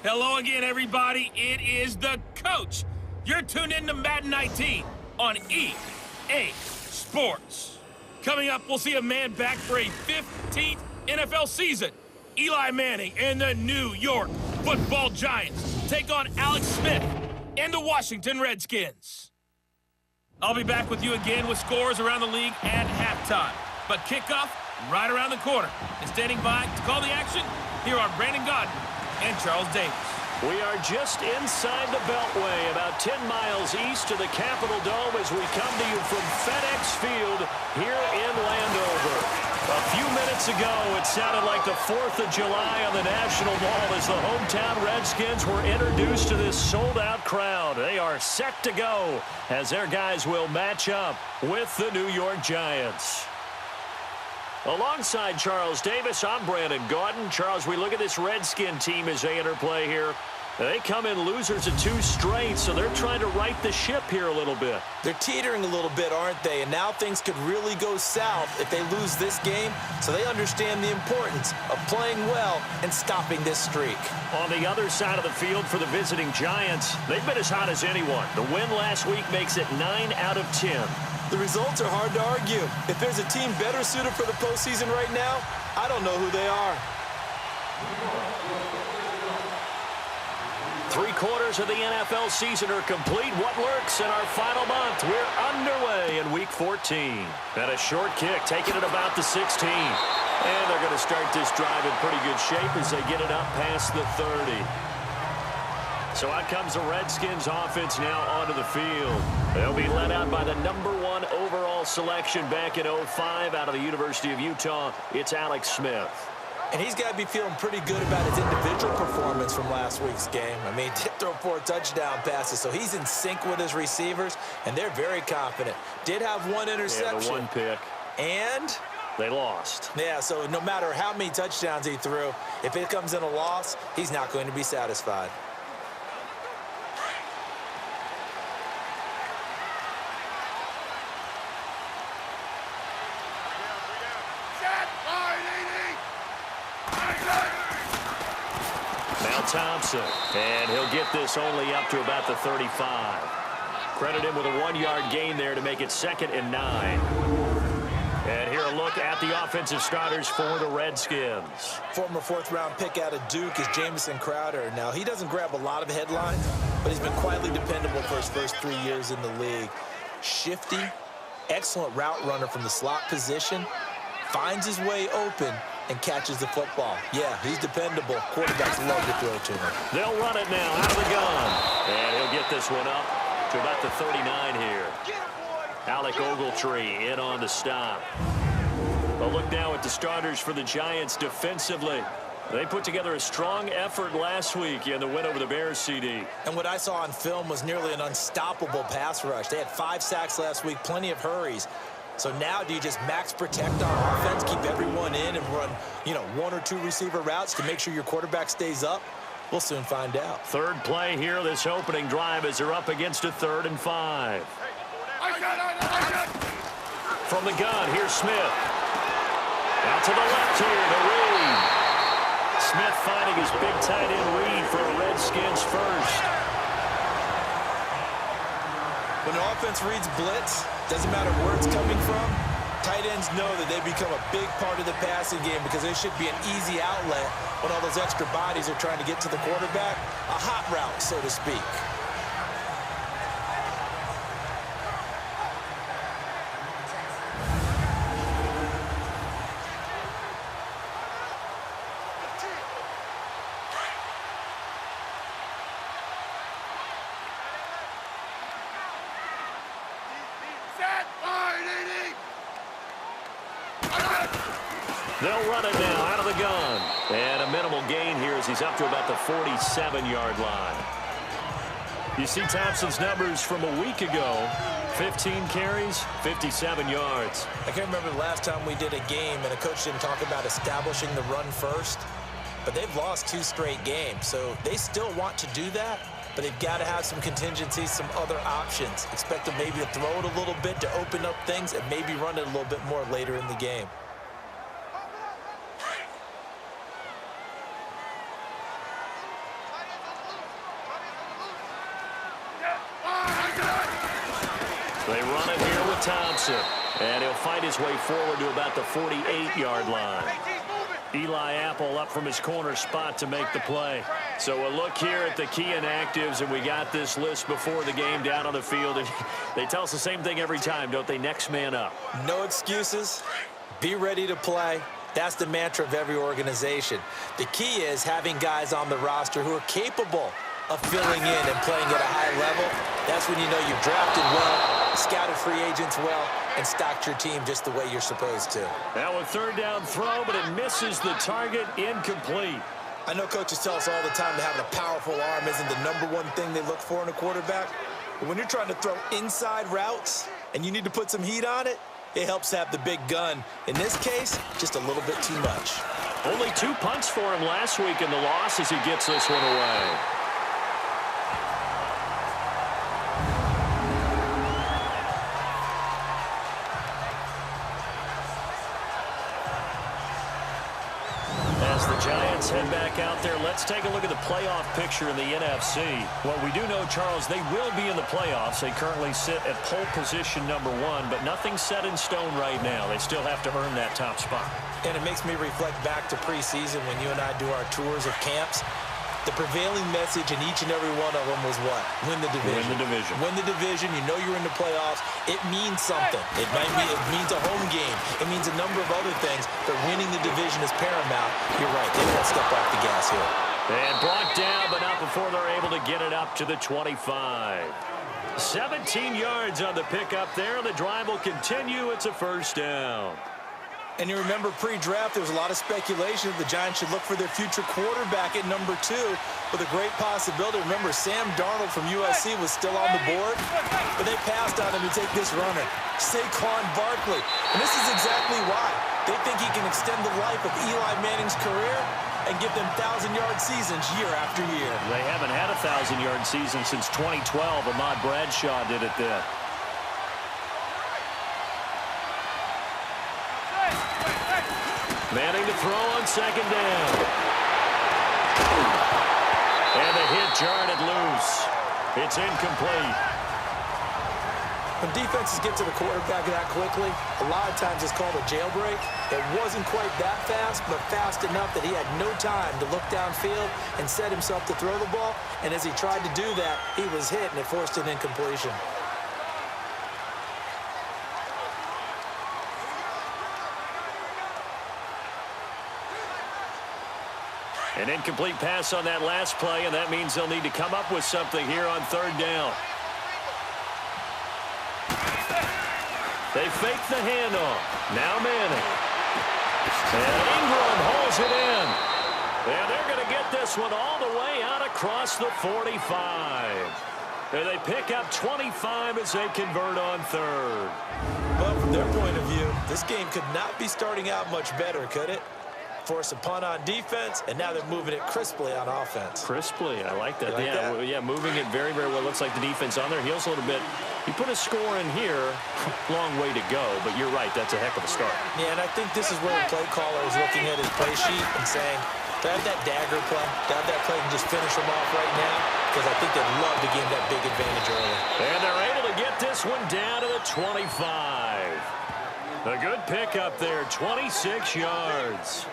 Hello again, everybody. It is the coach. You're tuned in to Madden 19 on EA Sports. Coming up, we'll see a man back for a 15th NFL season. Eli Manning and the New York Football Giants take on Alex Smith and the Washington Redskins. I'll be back with you again with scores around the league at halftime. But kickoff right around the corner. And standing by to call the action, here are Brandon Godden and Charles Davis. We are just inside the Beltway, about 10 miles east of the Capitol Dome as we come to you from FedEx Field here in Landover. A few minutes ago, it sounded like the 4th of July on the National Mall as the hometown Redskins were introduced to this sold-out crowd. They are set to go as their guys will match up with the New York Giants. Alongside Charles Davis, I'm Brandon Godden. Charles, we look at this Redskin team as they interplay here. They come in losers of 2 straight, so they're trying to right the ship here a little bit. They're teetering a little bit, aren't they? And now things could really go south if they lose this game, so they understand the importance of playing well and stopping this streak. On the other side of the field for the visiting Giants, they've been as hot as anyone. The win last week makes it 9 out of 10. The results are hard to argue. If there's a team better suited for the postseason right now, I don't know who they are. 3/4 of the NFL season are complete. What lurks in our final month? We're underway in Week 14. And a short kick, taking it about the 16. And they're going to start this drive in pretty good shape as they get it up past the 30. So out comes the Redskins offense now onto the field. They'll be led out by the #1 overall selection back in 05 out of the University of Utah. It's Alex Smith. And he's got to be feeling pretty good about his individual performance from last week's game. I mean, he did throw 4 touchdown passes, so he's in sync with his receivers, and they're very confident. Did have 1 interception. Yeah, the 1 pick. And they lost. Yeah, so no matter how many touchdowns he threw, if it comes in a loss, he's not going to be satisfied. Thompson, and he'll get this only up to about the 35. Credit him with a 1-yard gain there to make it 2nd and 9. And here a look at the offensive starters for the Redskins. Former 4th-round pick out of Duke is Jamison Crowder. Now, he doesn't grab a lot of headlines, but he's been quietly dependable for his first 3 years in the league. Shifty, excellent route runner from the slot position, finds his way open, and catches the football. Yeah, he's dependable. Quarterbacks love to throw to him. They'll run it now out of the gun. And he'll get this one up to about the 39 here. Alec Ogletree in on the stop. A look now at the starters for the Giants defensively. They put together a strong effort last week in the win over the Bears, CD. And what I saw on film was nearly an unstoppable pass rush. They had 5 sacks last week, plenty of hurries. So now do you just max protect on offense, keep everyone in and run, 1 or 2 receiver routes to make sure your quarterback stays up? We'll soon find out. 3rd play here, this opening drive as they're up against a 3rd and 5. From the gun, here's Smith. Out to the left here to Reed. Smith finding his big tight end Reed for a Redskins first. When the offense reads blitz, doesn't matter where it's coming from, tight ends know that they become a big part of the passing game because there should be an easy outlet when all those extra bodies are trying to get to the quarterback. A hot route, so to speak. They'll run it now out of the gun. And a minimal gain here as he's up to about the 47-yard line. You see Thompson's numbers from a week ago. 15 carries, 57 yards. I can't remember the last time we did a game and a coach didn't talk about establishing the run first. But they've lost 2 straight games, so they still want to do that. But they've got to have some contingencies, some other options. Expect them maybe to throw it a little bit to open up things and maybe run it a little bit more later in the game. They run it here with Thompson. And he'll fight his way forward to about the 48-yard line. Eli Apple up from his corner spot to make the play. So a look here at the key inactives, and we got this list before the game down on the field. And they tell us the same thing every time, don't they? Next man up. No excuses. Be ready to play. That's the mantra of every organization. The key is having guys on the roster who are capable of filling in and playing at a high level. That's when you know you've drafted well, scouted free agents well, and stocked your team just the way you're supposed to. Now a third down throw, but it misses the target. Incomplete. I know coaches tell us all the time that having a powerful arm isn't the #1 thing they look for in a quarterback. But when you're trying to throw inside routes and you need to put some heat on it, it helps have the big gun. In this case, just a little bit too much. Only 2 punts for him last week in the loss as he gets this one away. Giants head back out there. Let's take a look at the playoff picture in the NFC. Well, we do know, Charles, they will be in the playoffs. They currently sit at pole position #1, but nothing's set in stone right now. They still have to earn that top spot. And it makes me reflect back to preseason when you and I do our tours of camps. The prevailing message in each and every one of them was what? Win the division. Win the division. Win the division. You know you're in the playoffs. It means something. It means a home game. It means a number of other things, but winning the division is paramount. You're right. They can't step off the gas here. And brought down, but not before they're able to get it up to the 25. 17 yards on the pickup there. The drive will continue. It's a first down. And you remember pre-draft, there was a lot of speculation that the Giants should look for their future quarterback at #2 with a great possibility. Remember, Sam Darnold from USC was still on the board, but they passed on him to take this runner, Saquon Barkley. And this is exactly why. They think he can extend the life of Eli Manning's career and give them 1,000-yard seasons year after year. They haven't had a 1,000-yard season since 2012. Ahmad Bradshaw did it then. Manning to throw on second down. And the hit jarred it loose. It's incomplete. When defenses get to the quarterback that quickly, a lot of times it's called a jailbreak. It wasn't quite that fast, but fast enough that he had no time to look downfield and set himself to throw the ball. And as he tried to do that, he was hit, and it forced an incompletion. An incomplete pass on that last play, and that means they'll need to come up with something here on third down. They fake the handoff. Now Manning. And Ingram holds it in. And they're going to get this one all the way out across the 45. And they pick up 25 as they convert on third. Well, from their point of view, this game could not be starting out much better, could it? Force a punt on defense, and now they're moving it crisply on offense. Crisply, I like that. Like that? Yeah, moving it very, very well. Looks like the defense on their heels a little bit. You put a score in here, long way to go, but you're right, that's a heck of a start. Yeah, and I think this is where the play caller is looking at his play sheet and saying, to have that dagger play, to have that play and just finish them off right now, because I think they'd love to give that big advantage early. And they're able to get this one down to the 25. A good pickup there, 26 yards.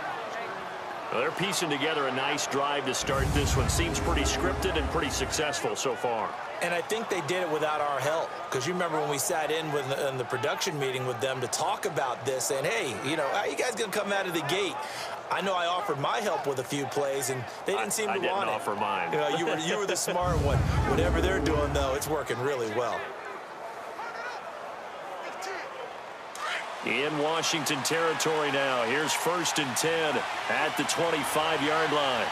Well, they're piecing together a nice drive to start this one. Seems pretty scripted and pretty successful so far. And I think they did it without our help. Because you remember when we sat in the production meeting with them to talk about this, and hey, you know, how are you guys going to come out of the gate? I know I offered my help with a few plays, and they didn't seem to want it. I didn't offer mine. You know, you were the smart one. Whatever they're doing, though, it's working really well. In Washington territory now. Here's 1st and 10 at the 25-yard line.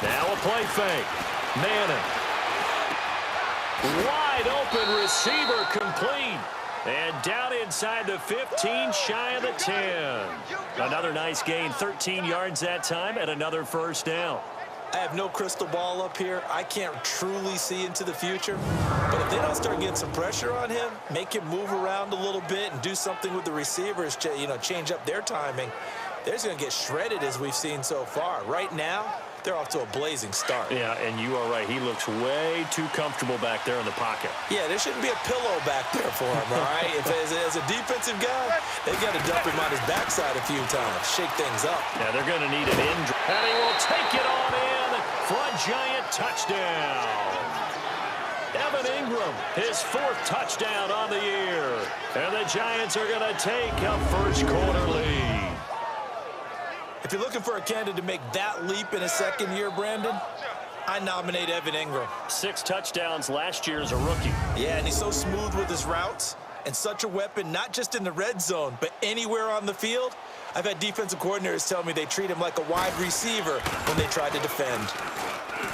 Now a play fake. Manning. Wide open receiver complete. And down inside the 15, shy of the 10. Another nice gain, 13 yards that time, and another first down. I have no crystal ball up here. I can't truly see into the future. But if they don't start getting some pressure on him, make him move around a little bit and do something with the receivers, change up their timing, they're just going to get shredded as we've seen so far. Right now, they're off to a blazing start. Yeah, and you are right. He looks way too comfortable back there in the pocket. Yeah, there shouldn't be a pillow back there for him, all right? As a defensive guy, they got to dump him on his backside a few times, shake things up. Yeah, they're going to need an in. And he will take it on in for a giant touchdown. Evan Ingram, his 4th touchdown on the year. And the Giants are going to take a first-quarter lead. If you're looking for a candidate to make that leap in his second year, Brandon, I nominate Evan Ingram. 6 touchdowns last year as a rookie. Yeah, and he's so smooth with his routes and such a weapon, not just in the red zone, but anywhere on the field. I've had defensive coordinators tell me they treat him like a wide receiver when they try to defend.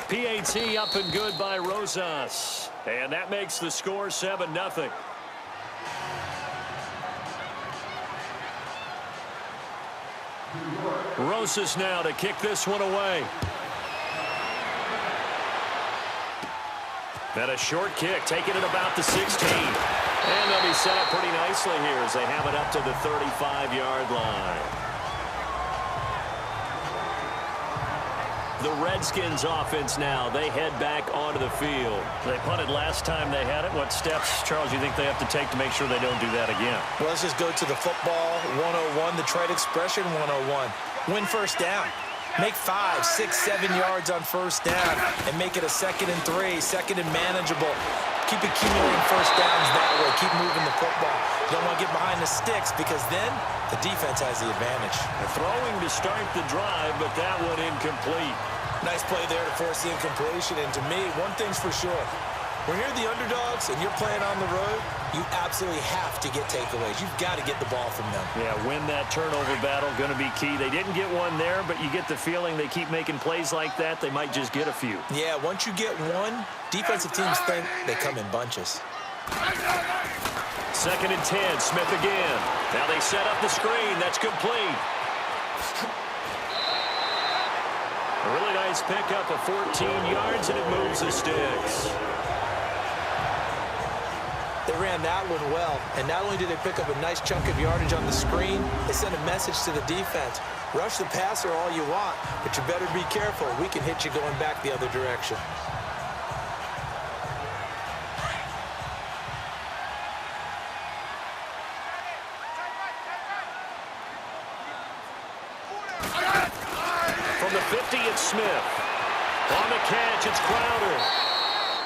PAT up and good by Rosas. And that makes the score 7-0. Rosas now to kick this one away. And a short kick, taking it about the 16. And they'll be set up pretty nicely here as they have it up to the 35-yard line. The Redskins offense now, they head back onto the field. They punted last time they had it. What steps, Charles, you think they have to take to make sure they don't do that again? Well, let's just go to the football 101, the trade expression 101. Win first down. Make 5, 6, 7 yards on first down and make it a 2nd and 3, 2nd and manageable. Keep accumulating first downs that way. Keep moving the football. You don't want to get behind the sticks because then the defense has the advantage. They're throwing to start the drive, but that one incomplete. Nice play there to force the incompletion. And to me, one thing's for sure. When you're the underdogs and you're playing on the road, you absolutely have to get takeaways. You've got to get the ball from them. Yeah, win that turnover battle, going to be key. They didn't get one there, but you get the feeling they keep making plays like that, they might just get a few. Yeah, once you get one, defensive teams think they come in bunches. 2nd and 10, Smith again. Now they set up the screen. That's complete. A really nice pickup of 14 yards, and it moves the sticks. They ran that one well, and not only did they pick up a nice chunk of yardage on the screen, they sent a message to the defense. Rush the passer all you want, but you better be careful. We can hit you going back the other direction. From the 50, it's Smith. On the catch, it's Crowder.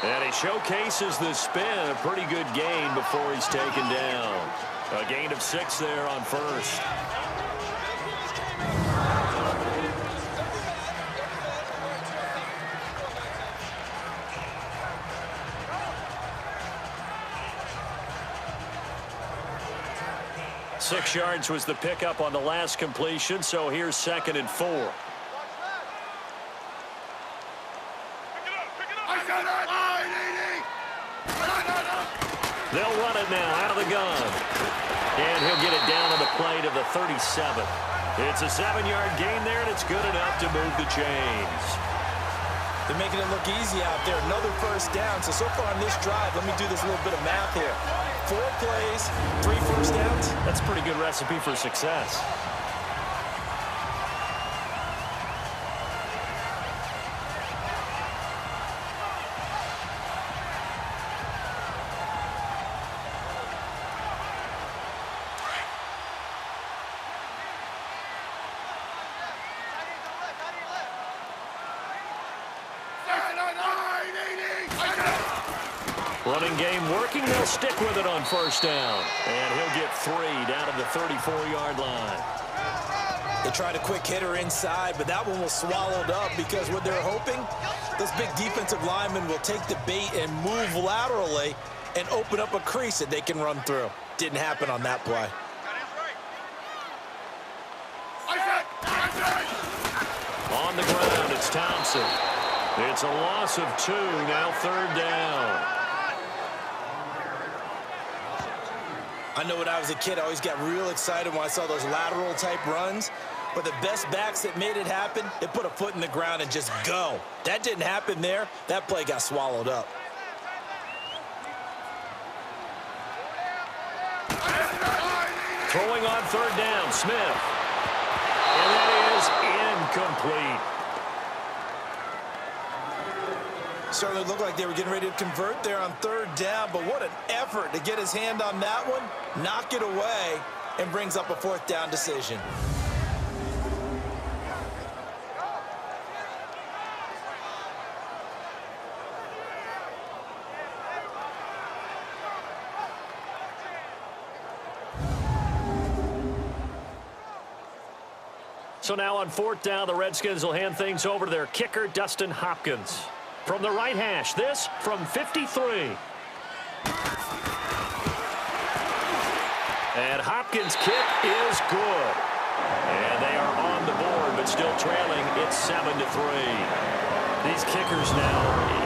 And he showcases the spin. A pretty good gain before he's taken down. A gain of 6 there on first. Six yards was the pickup on the last completion, so here's 2nd and 4. They'll run it now out of the gun. And he'll get it down on the play to the 37. It's a 7-yard gain there, and it's good enough to move the chains. They're making it look easy out there. Another first down. So far on this drive, let me do this little bit of math here. 4 plays, 3 first downs. That's a pretty good recipe for success. Running game working. They'll stick with it on first down. And he'll get 3 down to the 34-yard line. They tried a quick hitter inside, but that one was swallowed up because what they're hoping, those big defensive linemen will take the bait and move laterally and open up a crease that they can run through. Didn't happen on that play. On the ground, it's Thompson. It's a loss of 2, now 3rd down. I know when I was a kid, I always got real excited when I saw those lateral type runs. But the best backs that made it happen, they put a foot in the ground and just go. That didn't happen there. That play got swallowed up. Throwing on third down, Smith. And that is incomplete. Certainly looked like they were getting ready to convert there on third down, but what an effort to get his hand on that one, knock it away, and brings up a fourth down decision. So now on fourth down, the Redskins will hand things over to their kicker, Dustin Hopkins. From the right hash, this from 53. And Hopkins' kick is good. And they are on the board, but still trailing. It's 7-3. These kickers now,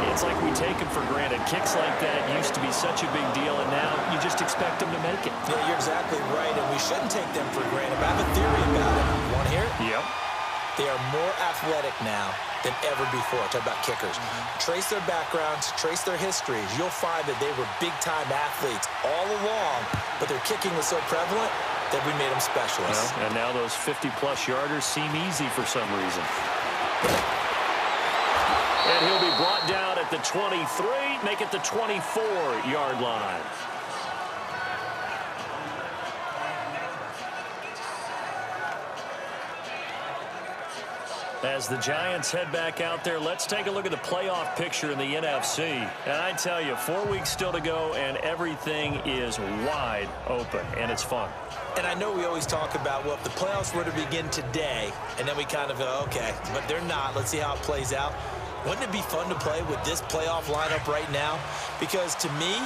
it's like we take them for granted. Kicks like that used to be such a big deal, and now you just expect them to make it. Yeah, you're exactly right, and we shouldn't take them for granted. But I have a theory about it. You want to hear it? Yep. They are more athletic now than ever before. Talk about kickers. Trace their backgrounds, trace their histories. You'll find that they were big-time athletes all along, but their kicking was so prevalent that we made them specialists. Well, and now those 50-plus yarders seem easy for some reason. And he'll be brought down at the 23, make it the 24-yard line. As the Giants head back out there, let's take a look at the playoff picture in the NFC. And I tell you, 4 weeks still to go, and everything is wide open, and it's fun. And I know we always talk about, well, if the playoffs were to begin today, and then we kind of go, okay, but they're not. Let's see how it plays out. Wouldn't it be fun to play with this playoff lineup right now? Because to me,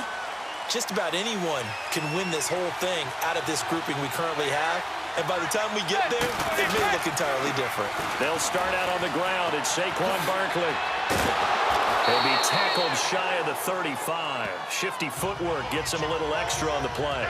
just about anyone can win this whole thing out of this grouping we currently have. And by the time we get there, it may look entirely different. They'll start out on the ground. It's Saquon Barkley. He'll be tackled shy of the 35. Shifty footwork gets him a little extra on the play.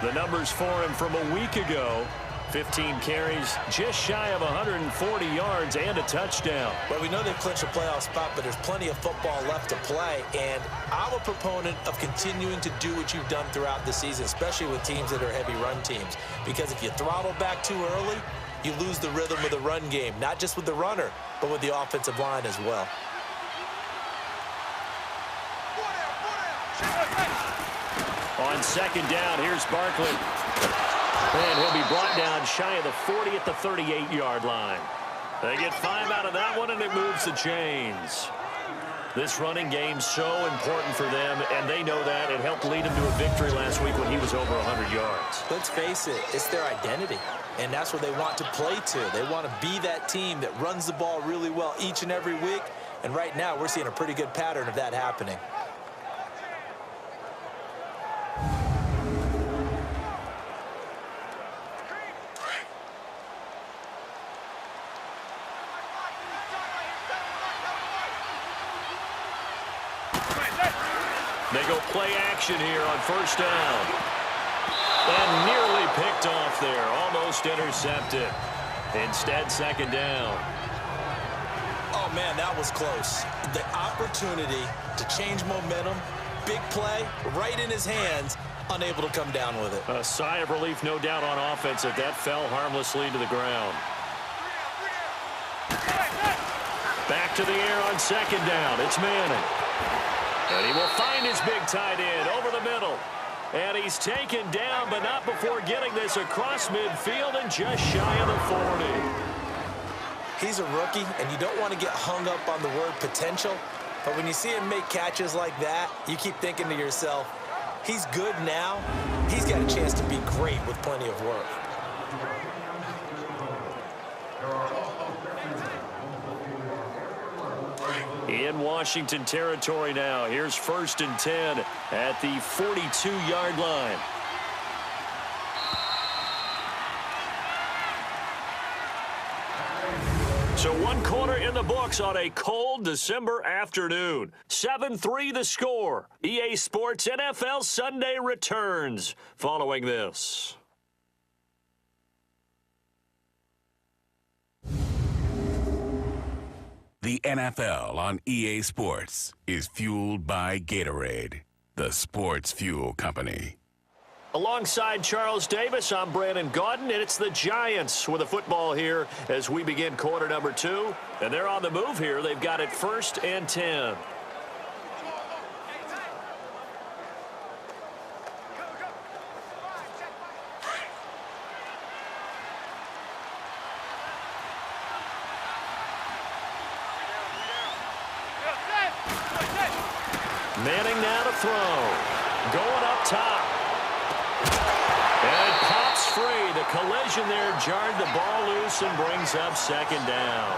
The numbers for him from a week ago: 15 carries, just shy of 140 yards, and a touchdown. Well, we know they've clinched a playoff spot, but there's plenty of football left to play, and I'm a proponent of continuing to do what you've done throughout the season, especially with teams that are heavy run teams, because if you throttle back too early, you lose the rhythm of the run game, not just with the runner, but with the offensive line as well. On second down, here's Barkley. And he'll be brought down shy of the 40 at the 38-yard line. They get 5 out of that one, and it moves the chains. This running game's so important for them, and they know that. It helped lead him to a victory last week when he was over 100 yards. Let's face it, it's their identity, and that's what they want to play to. They want to be that team that runs the ball really well each and every week, and right now we're seeing a pretty good pattern of that happening. They go play action here on first down. And nearly picked off there. Almost intercepted. Instead, second down. Oh, man, that was close. The opportunity to change momentum, big play, right in his hands, unable to come down with it. A sigh of relief, no doubt, on offense that fell harmlessly to the ground. Back to the air on second down. It's Manning. And he will find his big tight end over the middle. And he's taken down, but not before getting this across midfield and just shy of the 40. He's a rookie, and you don't want to get hung up on the word potential. But when you see him make catches like that, you keep thinking to yourself, he's good now. He's got a chance to be great with plenty of work. In Washington territory now. Here's 1st and 10 at the 42-yard line. So 1 quarter in the books on a cold December afternoon. 7-3 the score. EA Sports NFL Sunday returns following this. The NFL on EA Sports is fueled by Gatorade, the sports fuel company. Alongside Charles Davis, I'm Brandon Gaudin, and it's the Giants with the football here as we begin quarter number 2. And they're on the move here. They've got it 1st and 10. Manning now to throw. Going up top. And it pops free. The collision there jarred the ball loose and brings up 2nd down.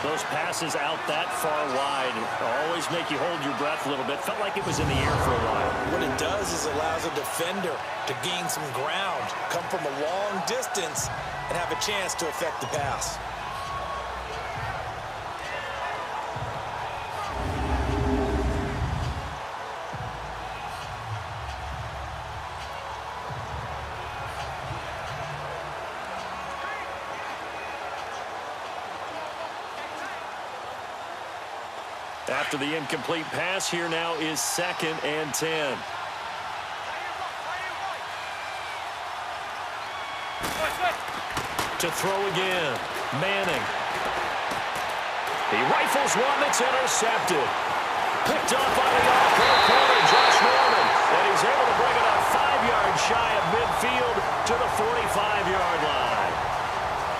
Those passes out that far wide always make you hold your breath a little bit. Felt like it was in the air for a while. What it does is allows a defender to gain some ground, come from a long distance, and have a chance to affect the pass. After the incomplete pass, here now is 2nd and 10. To throw again, Manning. He rifles one that's intercepted. Picked up by the off-field corner, Josh Norman. And he's able to bring it up 5 yards shy of midfield to the 45-yard line.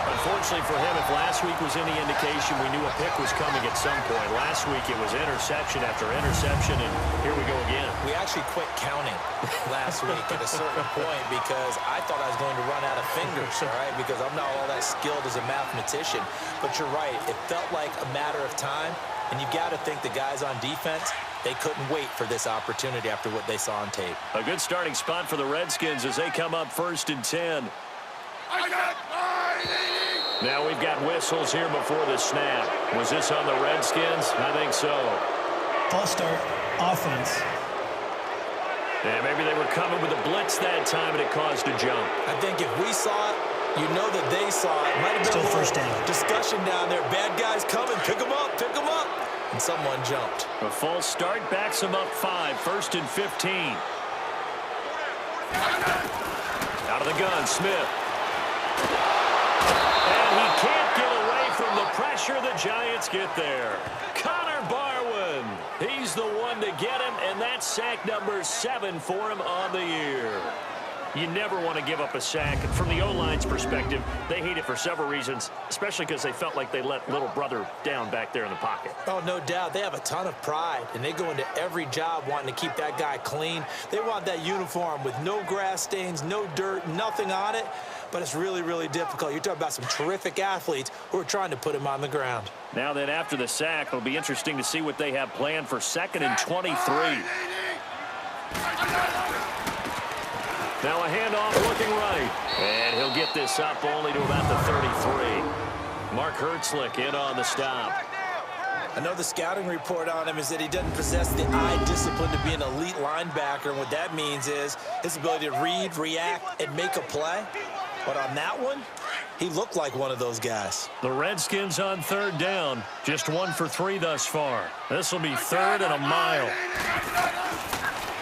Unfortunately for him, if last week was any indication, we knew a pick was coming at some point. Last week it was interception after interception, and here we go again. We actually quit counting last week at a certain point because I thought I was going to run out of fingers, all right, because I'm not all that skilled as a mathematician. But you're right, it felt like a matter of time, and you got to think the guys on defense, they couldn't wait for this opportunity after what they saw on tape. A good starting spot for the Redskins as they come up 1st and 10. Now we've got whistles here before the snap. Was this on the Redskins? I think so. False start, offense. Yeah, maybe they were coming with a blitz that time and it caused a jump. I think if we saw it, you know that they saw it. Might have been Still a first down. discussion down there. Bad guys coming. Pick them up. Pick them up. And someone jumped. A false start backs them up 5. 1st and 15. Out of the gun, Smith. And he can't get away from the pressure. The Giants get there. Connor Barwin. He's the one to get him, and that's sack number 7 for him on the year. You never want to give up a sack. And from the O-line's perspective, they hate it for several reasons, especially because they felt like they let little brother down back there in the pocket. Oh, no doubt. They have a ton of pride, and they go into every job wanting to keep that guy clean. They want that uniform with no grass stains, no dirt, nothing on it. But it's really, really difficult. You're talking about some terrific athletes who are trying to put him on the ground. Now then, after the sack, it'll be interesting to see what they have planned for 2nd and 23. Now a handoff looking right. And he'll get this up only to about the 33. Mark Hertzlick in on the stop. I know the scouting report on him is that he doesn't possess the eye discipline to be an elite linebacker. And what that means is his ability to read, react, and make a play. But on that one, he looked like one of those guys. The Redskins on 3rd down. Just 1 for 3 thus far. This will be 3rd and a mile.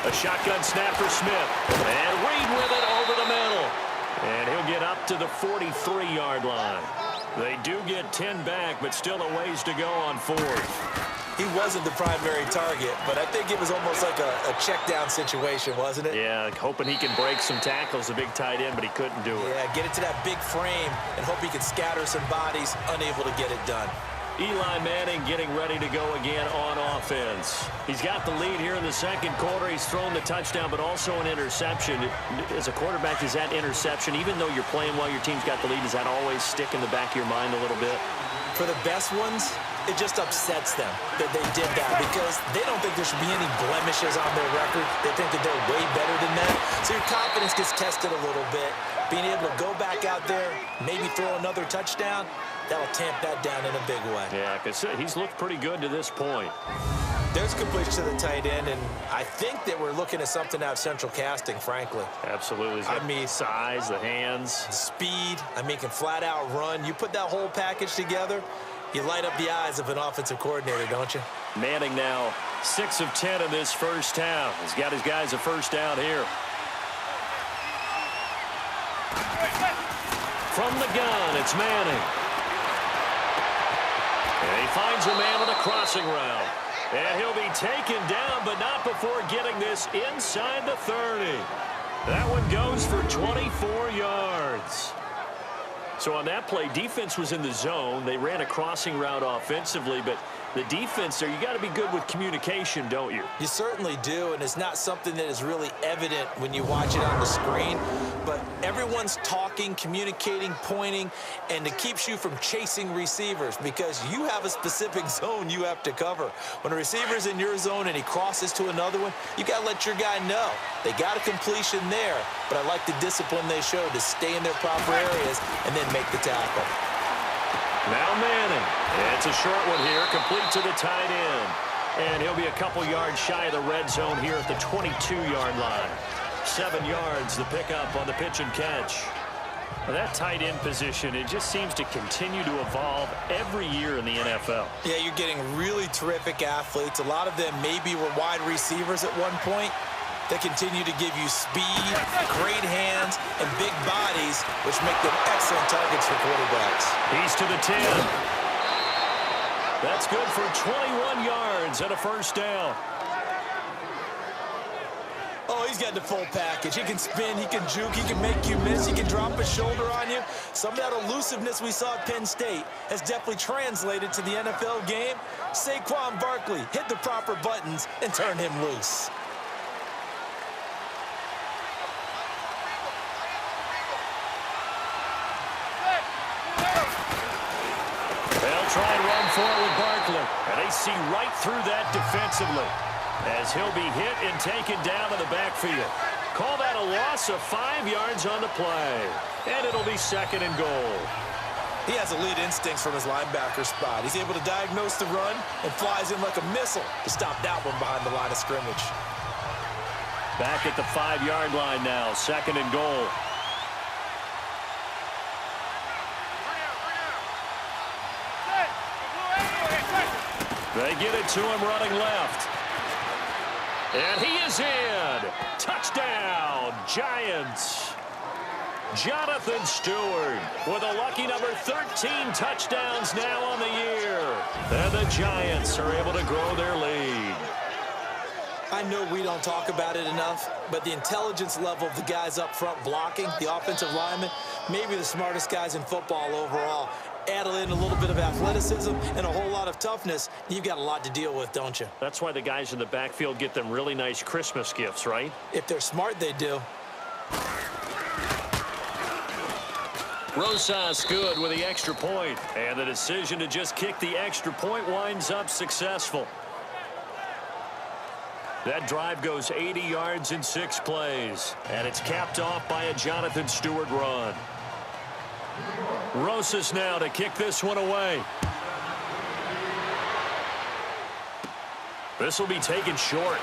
A shotgun snap for Smith. And Reed with it over the middle. And he'll get up to the 43-yard line. They do get 10 back, but still a ways to go on 4th. He wasn't the primary target, but I think it was almost like a check-down situation, wasn't it? Yeah, hoping he can break some tackles, a big tight end, but he couldn't do it. Yeah, get it to that big frame and hope he can scatter some bodies, unable to get it done. Eli Manning getting ready to go again on offense. He's got the lead here in the 2nd quarter. He's thrown the touchdown, but also an interception. As a quarterback, is that interception, even though you're playing while your team's got the lead, does that always stick in the back of your mind a little bit? For the best ones, it just upsets them that they did that because they don't think there should be any blemishes on their record. They think that they're way better than that. So your confidence gets tested a little bit. Being able to go back out there, maybe throw another touchdown, that'll tamp that down in a big way. Yeah, because he's looked pretty good to this point. There's completion to the tight end, and I think that we're looking at something out of central casting, frankly. Absolutely. I mean, size, the hands. Speed, can flat out run. You put that whole package together, You light up the eyes of an offensive coordinator, don't you? Manning now 6 of 10 in this first half. He's got his guys a first down here. From the gun, it's Manning. And he finds a man on a crossing route. And he'll be taken down, but not before getting this inside the 30. That one goes for 24 yards. So on that play, defense was in the zone. They ran a crossing route offensively, but the defense there, you got to be good with communication, don't you? You certainly do, and it's not something that is really evident when you watch it on the screen. But everyone's talking, communicating, pointing, and it keeps you from chasing receivers because you have a specific zone you have to cover. When a receiver's in your zone and he crosses to another one, you got to let your guy know. They got a completion there, but I like the discipline they showed to stay in their proper areas and then make the tackle. Now Manning. It's a short one here, complete to the tight end. And he'll be a couple yards shy of the red zone here at the 22-yard line. 7 yards, the pickup on the pitch and catch. Well, that tight end position, it just seems to continue to evolve every year in the NFL. Yeah, you're getting really terrific athletes. A lot of them maybe were wide receivers at one point. They continue to give you speed, great hands, and big bodies, which make them excellent targets for quarterbacks. He's to the 10. That's good for 21 yards and a first down. Oh, he's got the full package. He can spin, he can juke, he can make you miss, he can drop a shoulder on you. Some of that elusiveness we saw at Penn State has definitely translated to the NFL game. Saquon Barkley hit the proper buttons and turn him loose. They'll try and run forward with Barkley, and they see right through that defensively as he'll be hit and taken down in the backfield. Call that a loss of 5 yards on the play, and it'll be second and goal. He has elite instincts from his linebacker spot. He's able to diagnose the run and flies in like a missile to stop that one behind the line of scrimmage. Back at the 5-yard line now, second and goal. They get it to him running left. And he is in. Touchdown, Giants. Jonathan Stewart with a lucky number 13 touchdowns now on the year. And the Giants are able to grow their lead. I know we don't talk about it enough, but the intelligence level of the guys up front blocking, the offensive linemen, maybe the smartest guys in football overall. Add in a little bit of athleticism and a whole lot of toughness, you've got a lot to deal with, don't you? That's why the guys in the backfield get them really nice Christmas gifts, right? If they're smart, they do. Rosas good with the extra point, and the decision to just kick the extra point winds up successful. That drive goes 80 yards in 6 plays, and it's capped off by a Jonathan Stewart run. Rosas now to kick this one away. This will be taken short.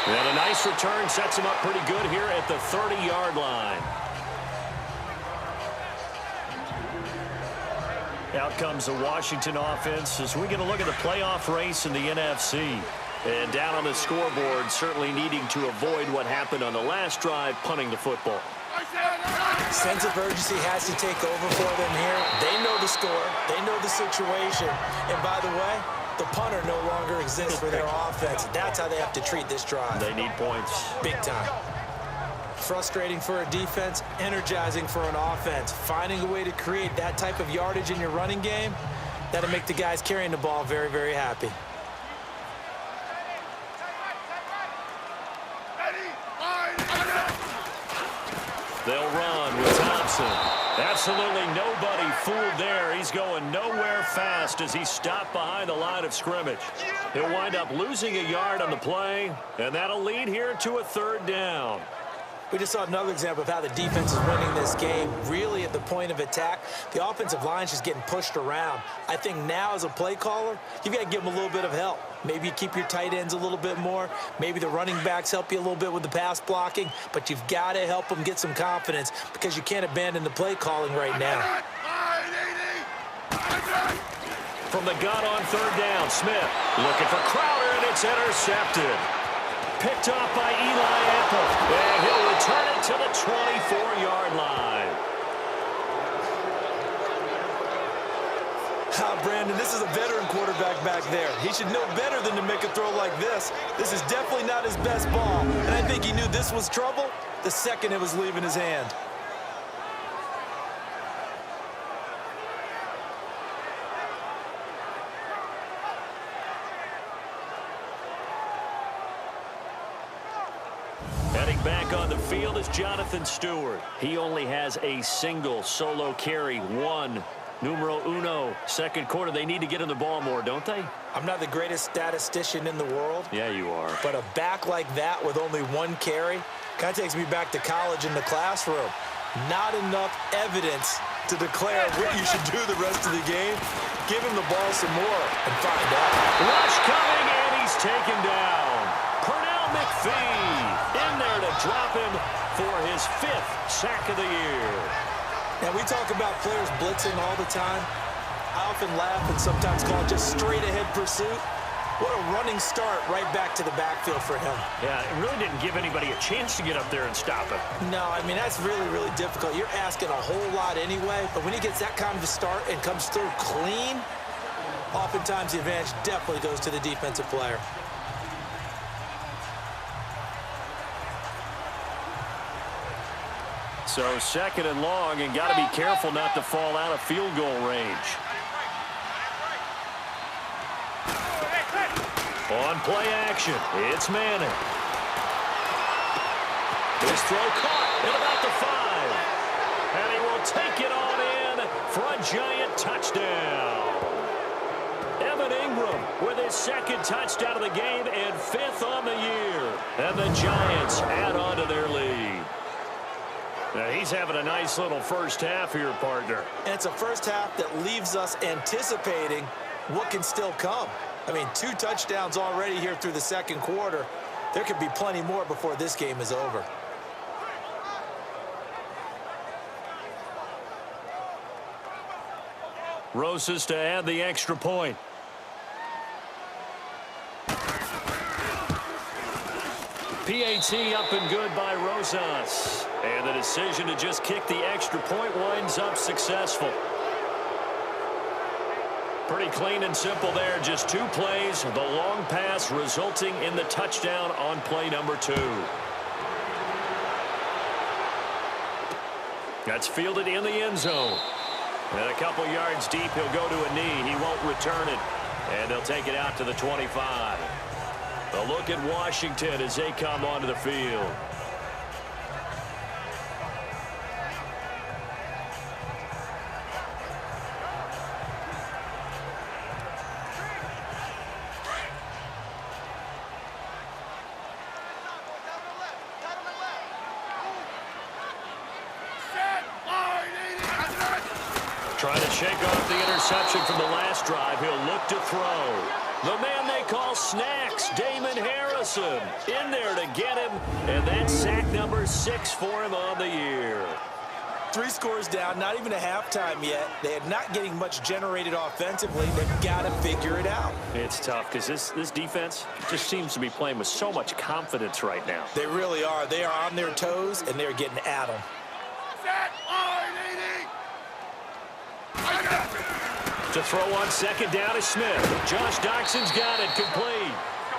And a nice return sets him up pretty good here at the 30-yard line. Out comes the Washington offense as we're going to look at the playoff race in the NFC. And down on the scoreboard, certainly needing to avoid what happened on the last drive, punting the football. Sense of urgency has to take over for them here. They know the score. They know the situation. And by the way, the punter no longer exists for their offense. That's how they have to treat this drive. They need points. Big time. Frustrating for a defense, energizing for an offense. Finding a way to create that type of yardage in your running game, that'll make the guys carrying the ball very, very happy. They'll run with Thompson. Absolutely nobody fooled there. He's going nowhere fast as he's stopped behind the line of scrimmage. He'll wind up losing a yard on the play, and that'll lead here to a 3rd down. We just saw another example of how the defense is winning this game. Really at the point of attack, the offensive line is just getting pushed around. I think now as a play caller, you've got to give them a little bit of help. Maybe you keep your tight ends a little bit more. Maybe the running backs help you a little bit with the pass blocking. But you've got to help them get some confidence because you can't abandon the play calling right now. From the gun on third down, Smith looking for Crowder, and it's intercepted. Picked off by Eli Apple, and he'll return it to the 24-yard line. Brandon, this is a veteran quarterback back there. He should know better than to make a throw like this. This is definitely not his best ball, and I think he knew this was trouble the second it was leaving his hand. Heading back on the field is Jonathan Stewart. He only has a single solo carry, one. Numero uno, second quarter. They need to get in the ball more, don't they? I'm not the greatest statistician in the world. Yeah, you are. But a back like that with only one carry kind of takes me back to college in the classroom. Not enough evidence to declare what you should do the rest of the game. Give him the ball some more and find out. Rush coming, and he's taken down. Pernell McPhee in there to drop him for his 5th sack of the year. Now, we talk about players blitzing all the time. I often laugh and sometimes call it just straight-ahead pursuit. What a running start right back to the backfield for him. Yeah, it really didn't give anybody a chance to get up there and stop him. No, I mean, that's really, really difficult. You're asking a whole lot anyway, but when he gets that kind of a start and comes through clean, oftentimes the advantage definitely goes to the defensive player. So second and long, and got to be careful not to fall out of field goal range. On play action, it's Manning. His throw caught at about the 5. And he will take it on in for a giant touchdown. Evan Ingram with his 2nd touchdown of the game and 5th on the year. And the Giants add on to their lead. Now he's having a nice little first half here, partner. And it's a first half that leaves us anticipating what can still come. I mean, 2 touchdowns already here through the second quarter. There could be plenty more before this game is over. Rosas to add the extra point. PAT up and good by Rosas. And the decision to just kick the extra point winds up successful. Pretty clean and simple there. Just 2 plays. The long pass resulting in the touchdown on play number 2. That's fielded in the end zone. And a couple yards deep, he'll go to a knee. He won't return it. And they'll take it out to the 25. A look at Washington as they come onto the field. Trying to shake off the interception from the last drive. He'll look to throw. The man they call Snacks, Damon Harrison, in there to get him. And that's sack number 6 for him on the year. 3 scores down, not even a halftime yet. They are not getting much generated offensively. They've got to figure it out. It's tough because this defense just seems to be playing with so much confidence right now. They really are. They are on their toes, and they're getting at them. To throw on second down is Smith. Josh Doxson's got it complete.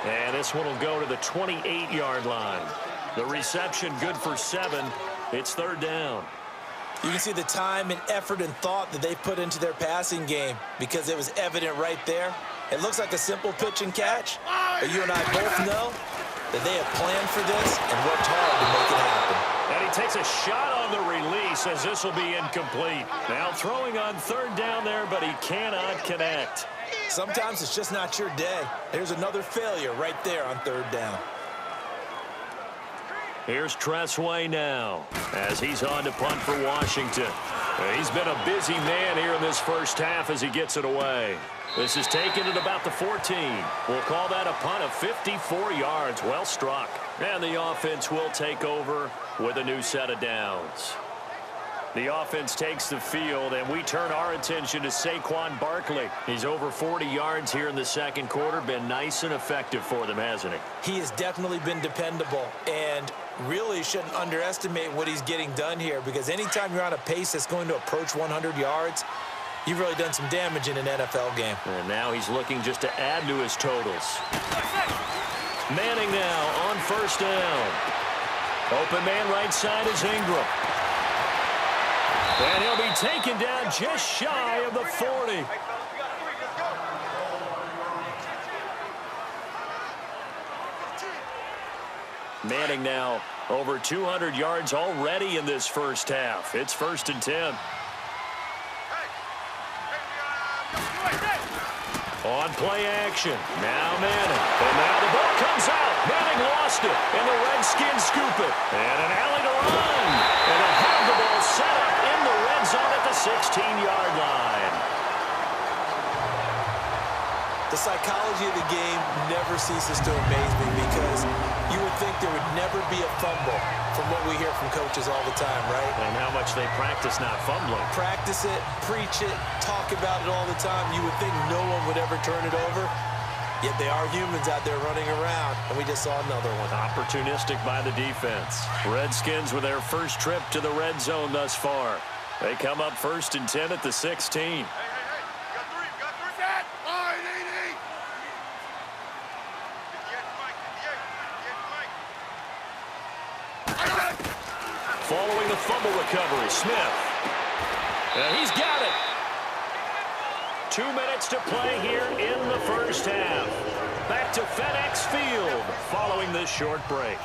And this one will go to the 28-yard line. The reception good for 7. It's 3rd down. You can see the time and effort and thought that they put into their passing game because it was evident right there. It looks like a simple pitch and catch, but you and I both know that they have planned for this and worked hard to make it happen. And he takes a shot on the release as this will be incomplete. Now throwing on 3rd down there, but he cannot connect. Sometimes it's just not your day. There's another failure right there on 3rd down. Here's Tressway now as he's on to punt for Washington. He's been a busy man here in this first half as he gets it away. This is taken at about the 14. We'll call that a punt of 54 yards. Well struck. And the offense will take over with a new set of downs. The offense takes the field, and we turn our attention to Saquon Barkley. He's over 40 yards here in the second quarter. Been nice and effective for them, hasn't he? He has definitely been dependable, and really shouldn't underestimate what he's getting done here, because anytime you're on a pace that's going to approach 100 yards, you've really done some damage in an NFL game. And now he's looking just to add to his totals. Manning now on first down. Open man right side is Ingram. And he'll be taken down just shy of the 40. Manning now over 200 yards already in this first half. It's 1st and 10. On play action. Now Manning. And now the ball comes out. Manning lost it. And the Redskins scoop it. And an alley to run. And they'll have the ball set up in the red zone at the 16-yard line. The psychology of the game never ceases to amaze me, because you would think there would never be a fumble from what we hear from coaches all the time, right? And how much they practice not fumbling. Practice it, preach it, talk about it all the time. You would think no one would ever turn it over, yet they are humans out there running around, and we just saw another one. Opportunistic by the defense. Redskins with their first trip to the red zone thus far. They come up 1st and 10 at the 16. Following the fumble recovery, Smith. And he's got it. 2 minutes to play here in the first half. Back to FedEx Field following this short break.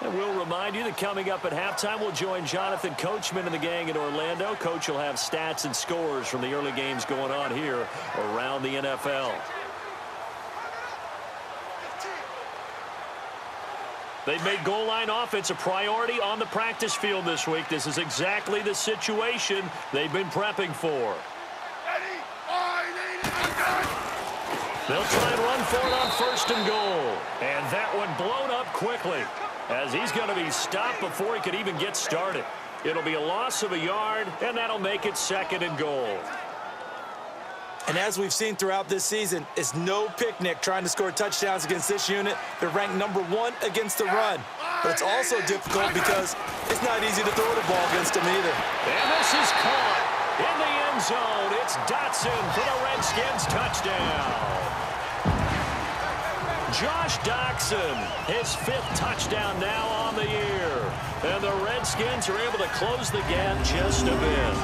And we'll remind you that coming up at halftime, we'll join Jonathan Coachman and the gang in Orlando. Coach will have stats and scores from the early games going on here around the NFL. They've made goal line offense a priority on the practice field this week. This is exactly the situation they've been prepping for. They'll try and run for it on 1st and goal. And that one blown up quickly, as he's going to be stopped before he could even get started. It'll be a loss of a yard, and that'll make it 2nd and goal. And as we've seen throughout this season, it's no picnic trying to score touchdowns against this unit. They're ranked #1 against the run. But it's also difficult because it's not easy to throw the ball against them either. And this is caught in the end zone. It's Dotson for the Redskins touchdown. Josh Doctson, his 5th touchdown now on the year. And the Redskins are able to close the gap just a bit.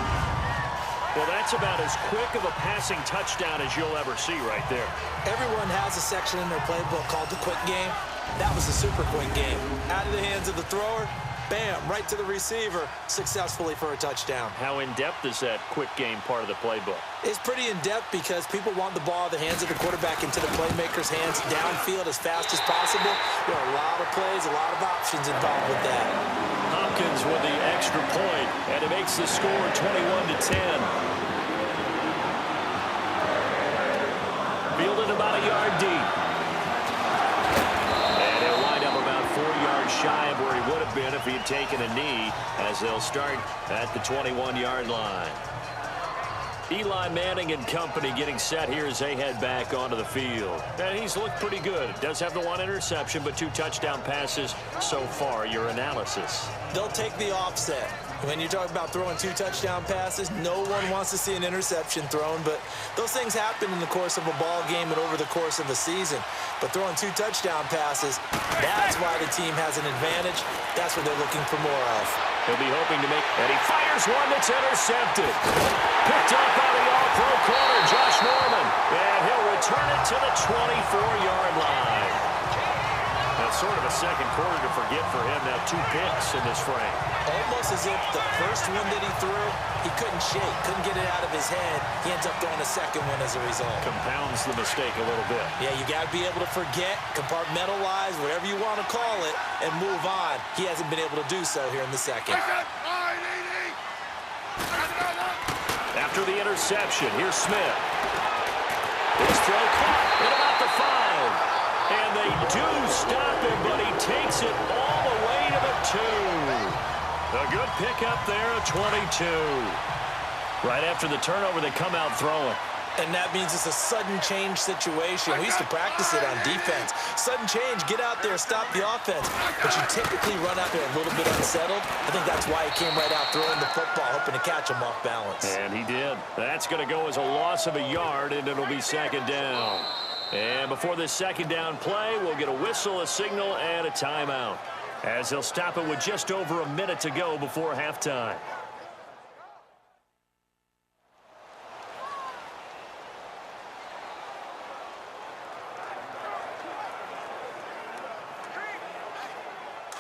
Well, that's about as quick of a passing touchdown as you'll ever see right there. Everyone has a section in their playbook called the quick game. That was a super quick game. Out of the hands of the thrower, bam, right to the receiver, successfully for a touchdown. How in-depth is that quick game part of the playbook? It's pretty in-depth because people want the ball out of the hands of the quarterback into the playmaker's hands downfield as fast as possible. There are a lot of plays, a lot of options involved with that. Hopkins with the extra point, and it makes the score 21-10. Fielded about a yard deep. And he'll wind up about 4 yards shy of where he would have been if he had taken a knee, as they'll start at the 21-yard line. Eli Manning and company getting set here as they head back onto the field. And he's looked pretty good. Does have the 1 interception, but 2 touchdown passes so far. Your analysis? They'll take the offset. When you're talking about throwing 2 touchdown passes, no one wants to see an interception thrown, but those things happen in the course of a ball game and over the course of a season. But throwing 2 touchdown passes, that's why the team has an advantage. That's what they're looking for more of. He'll be hoping to make, and he fires one that's intercepted. Picked up by the all-pro corner, Josh Norman, and he'll return it to the 24-yard line. That's sort of a second quarter to forget for him. Now 2 picks in this frame. Almost as if the first one that he threw, he couldn't shake, couldn't get it out of his head. He ends up throwing a second one as a result. Compounds the mistake a little bit. Yeah, you got to be able to forget, compartmentalize, whatever you want to call it, and move on. He hasn't been able to do so here in the second. After the interception, here's Smith. His throw caught at about the 5. And they do stop him, but he takes it all the way to the 2. A good pickup there at 22. Right after the turnover, they come out throwing. And that means it's a sudden change situation. We used to practice it on defense. Sudden change, get out there, stop the offense. But you typically run out there a little bit unsettled. I think that's why he came right out throwing the football, hoping to catch him off balance. And he did. That's going to go as a loss of a yard, and it'll be second down. And before this second down play, we'll get a whistle, a signal, and a timeout, as they'll stop it with just over a minute to go before halftime.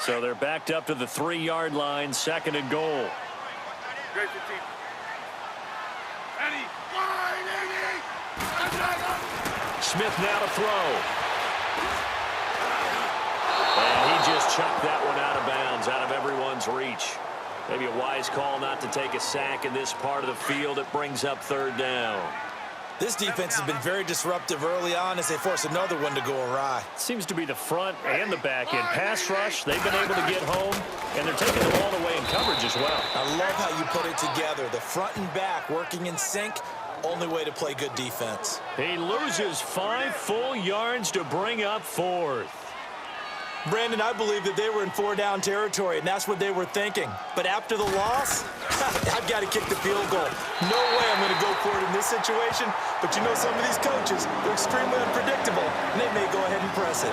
So they're backed up to the 3-yard line, second and goal. Smith now to throw. And he just chucked that one out of bounds, out of everyone's reach. Maybe a wise call not to take a sack in this part of the field. It brings up third down. This defense has been very disruptive early on as they force another one to go awry. Seems to be the front and the back end. Pass rush, they've been able to get home, and they're taking the ball away in coverage as well. I love how you put it together. The front and back working in sync, only way to play good defense. He loses 5 full yards to bring up fourth. Brandon, I believe that they were in 4-down territory, and that's what they were thinking. But after the loss, I've got to kick the field goal. No way I'm going to go for it in this situation. But you know, some of these coaches, they're extremely unpredictable, and they may go ahead and press it.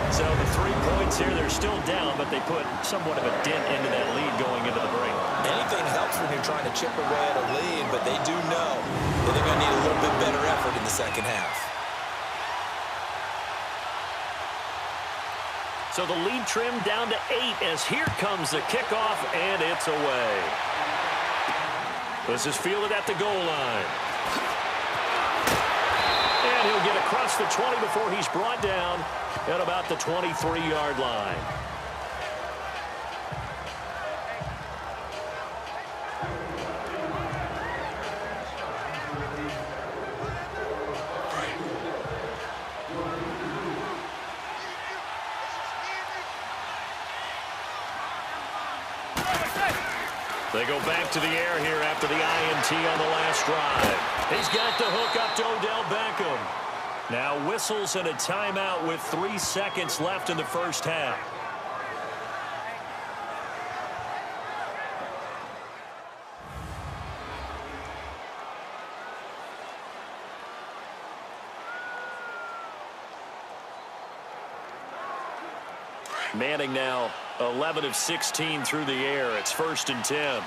So the 3 points here, they're still down, but they put somewhat of a dent into that lead going into the break. Anything helps when you're trying to chip away at a lead, but they do know that they're going to need a little bit better effort in the second half. So the lead trimmed down to 8 as here comes the kickoff, and it's away. This is fielded at the goal line. And he'll get across the 20 before he's brought down at about the 23-yard line. They go back to the air here after the INT on the last drive. He's got the hook up to Odell Beckham. Now whistles and a timeout with 3 seconds left in the first half. Manning now 11 of 16 through the air. It's 1st and 10.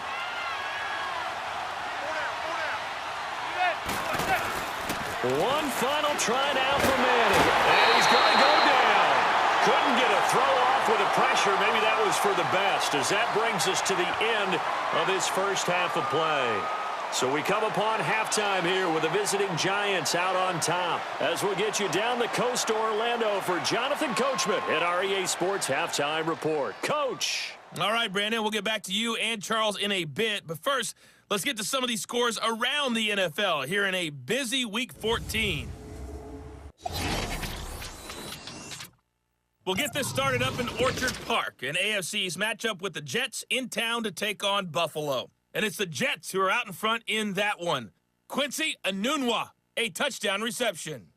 One final try now for Manning. And he's going to go down. Couldn't get a throw off with the pressure. Maybe that was for the best, as that brings us to the end of this first half of play. So we come upon halftime here with the visiting Giants out on top, as we'll get you down the coast to Orlando for Jonathan Coachman at our EA Sports Halftime Report. Coach. All right, Brandon, we'll get back to you and Charles in a bit. But first, let's get to some of these scores around the NFL here in a busy Week 14. We'll get this started up in Orchard Park, an AFC's matchup with the Jets in town to take on Buffalo. And it's the Jets who are out in front in that one. Quincy Enunwa, a touchdown reception.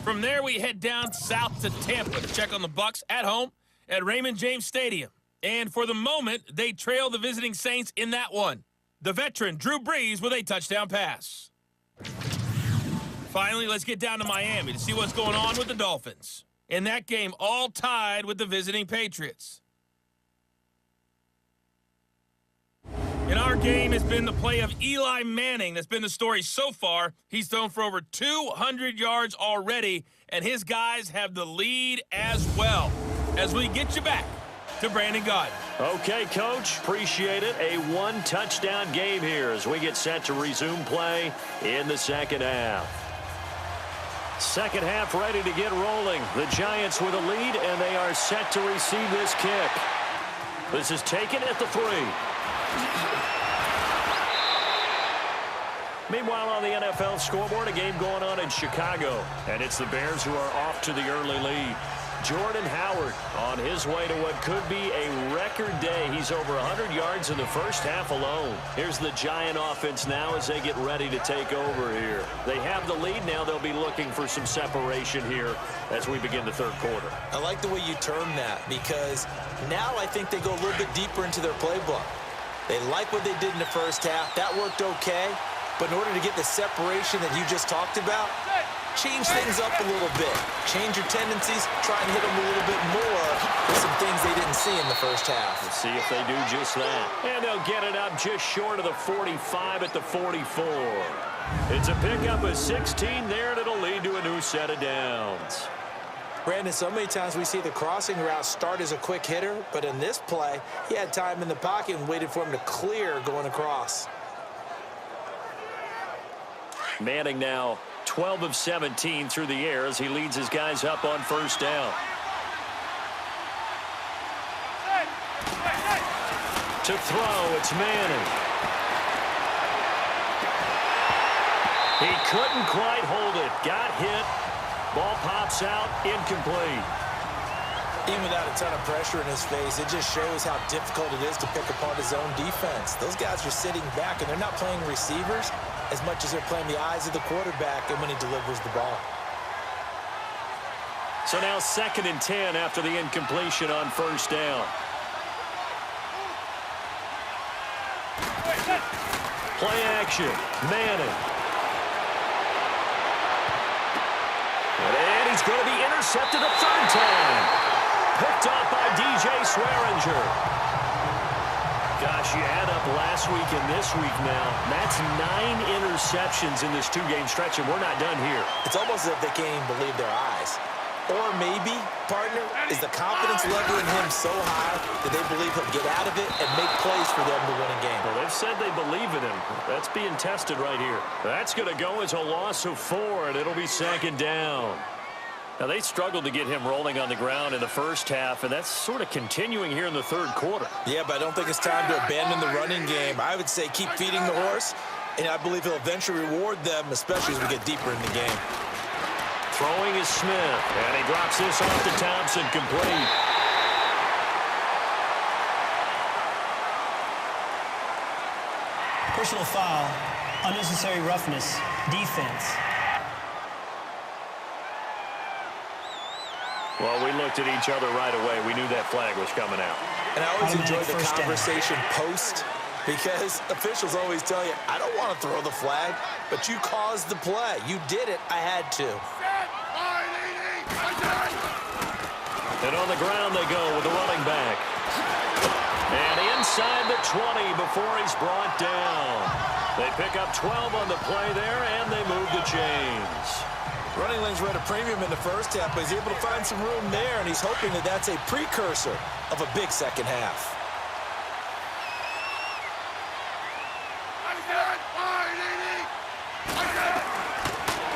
From there, we head down south to Tampa to check on the Bucs at home at Raymond James Stadium. And for the moment, they trail the visiting Saints in that one. The veteran Drew Brees with a touchdown pass. Finally, let's get down to Miami to see what's going on with the Dolphins. In that game, all tied with the visiting Patriots. In our game has been the play of Eli Manning. That's been the story so far. He's thrown for over 200 yards already, and his guys have the lead as well. As we get you back to Brandon Gaudin. Okay, Coach. Appreciate it. A 1-touchdown game here as we get set to resume play in the second half. Second half ready to get rolling. The Giants with a lead, and they are set to receive this kick. This is taken at the 3. Meanwhile, on the NFL scoreboard, a game going on in Chicago. And it's the Bears who are off to the early lead. Jordan Howard on his way to what could be a record day. He's over 100 yards in the first half alone. Here's the Giant offense now as they get ready to take over here. They have the lead now. They'll be looking for some separation here as we begin the third quarter. I like the way you term that because now I think they go a little bit deeper into their playbook. They like what they did in the first half. That worked okay. But in order to get the separation that you just talked about, change things up a little bit. Change your tendencies. Try and hit them a little bit more with some things they didn't see in the first half. Let's see if they do just that. And they'll get it up just short of the 45 at the 44. It's a pickup of 16 there, and it'll lead to a new set of downs. Brandon, so many times we see the crossing route start as a quick hitter, but in this play, he had time in the pocket and waited for him to clear going across. Manning now 12 of 17 through the air as he leads his guys up on first down. To throw, it's Manning. He couldn't quite hold it. Got hit. Ball pops out, incomplete. Even without a ton of pressure in his face, it just shows how difficult it is to pick apart his own defense. Those guys are sitting back, and they're not playing receivers as much as they're playing the eyes of the quarterback and when he delivers the ball. So now 2nd and 10 after the incompletion on first down. Play action. Manning. And he's going to be intercepted a third time. Picked up by DJ Swearinger. Gosh, you add up last week and this week now. That's 9 interceptions in this 2-game stretch, and we're not done here. It's almost as if they can't even believe their eyes. Or maybe, partner, is the confidence level in him so high that they believe he'll get out of it and make plays for them to win a game. Well, they've said they believe in him. That's being tested right here. That's going to go as a loss of 4, and it'll be 2nd down. Now, they struggled to get him rolling on the ground in the first half, and that's sort of continuing here in the third quarter. Yeah, but I don't think it's time to abandon the running game. I would say keep feeding the horse, and I believe he'll eventually reward them, especially as we get deeper in the game. Throwing is Smith, and he drops this off to Thompson, complete. Personal foul, unnecessary roughness, defense. Well, we looked at each other right away. We knew that flag was coming out. And I always enjoy the first conversation post because officials always tell you, I don't want to throw the flag, but you caused the play. You did it. I had to. And on the ground they go with the running back. And inside the 20 before he's brought down. They pick up 12 on the play there, and they move the chains. Running lanes were at a premium in the first half, but he's able to find some room there, and he's hoping that that's a precursor of a big second half.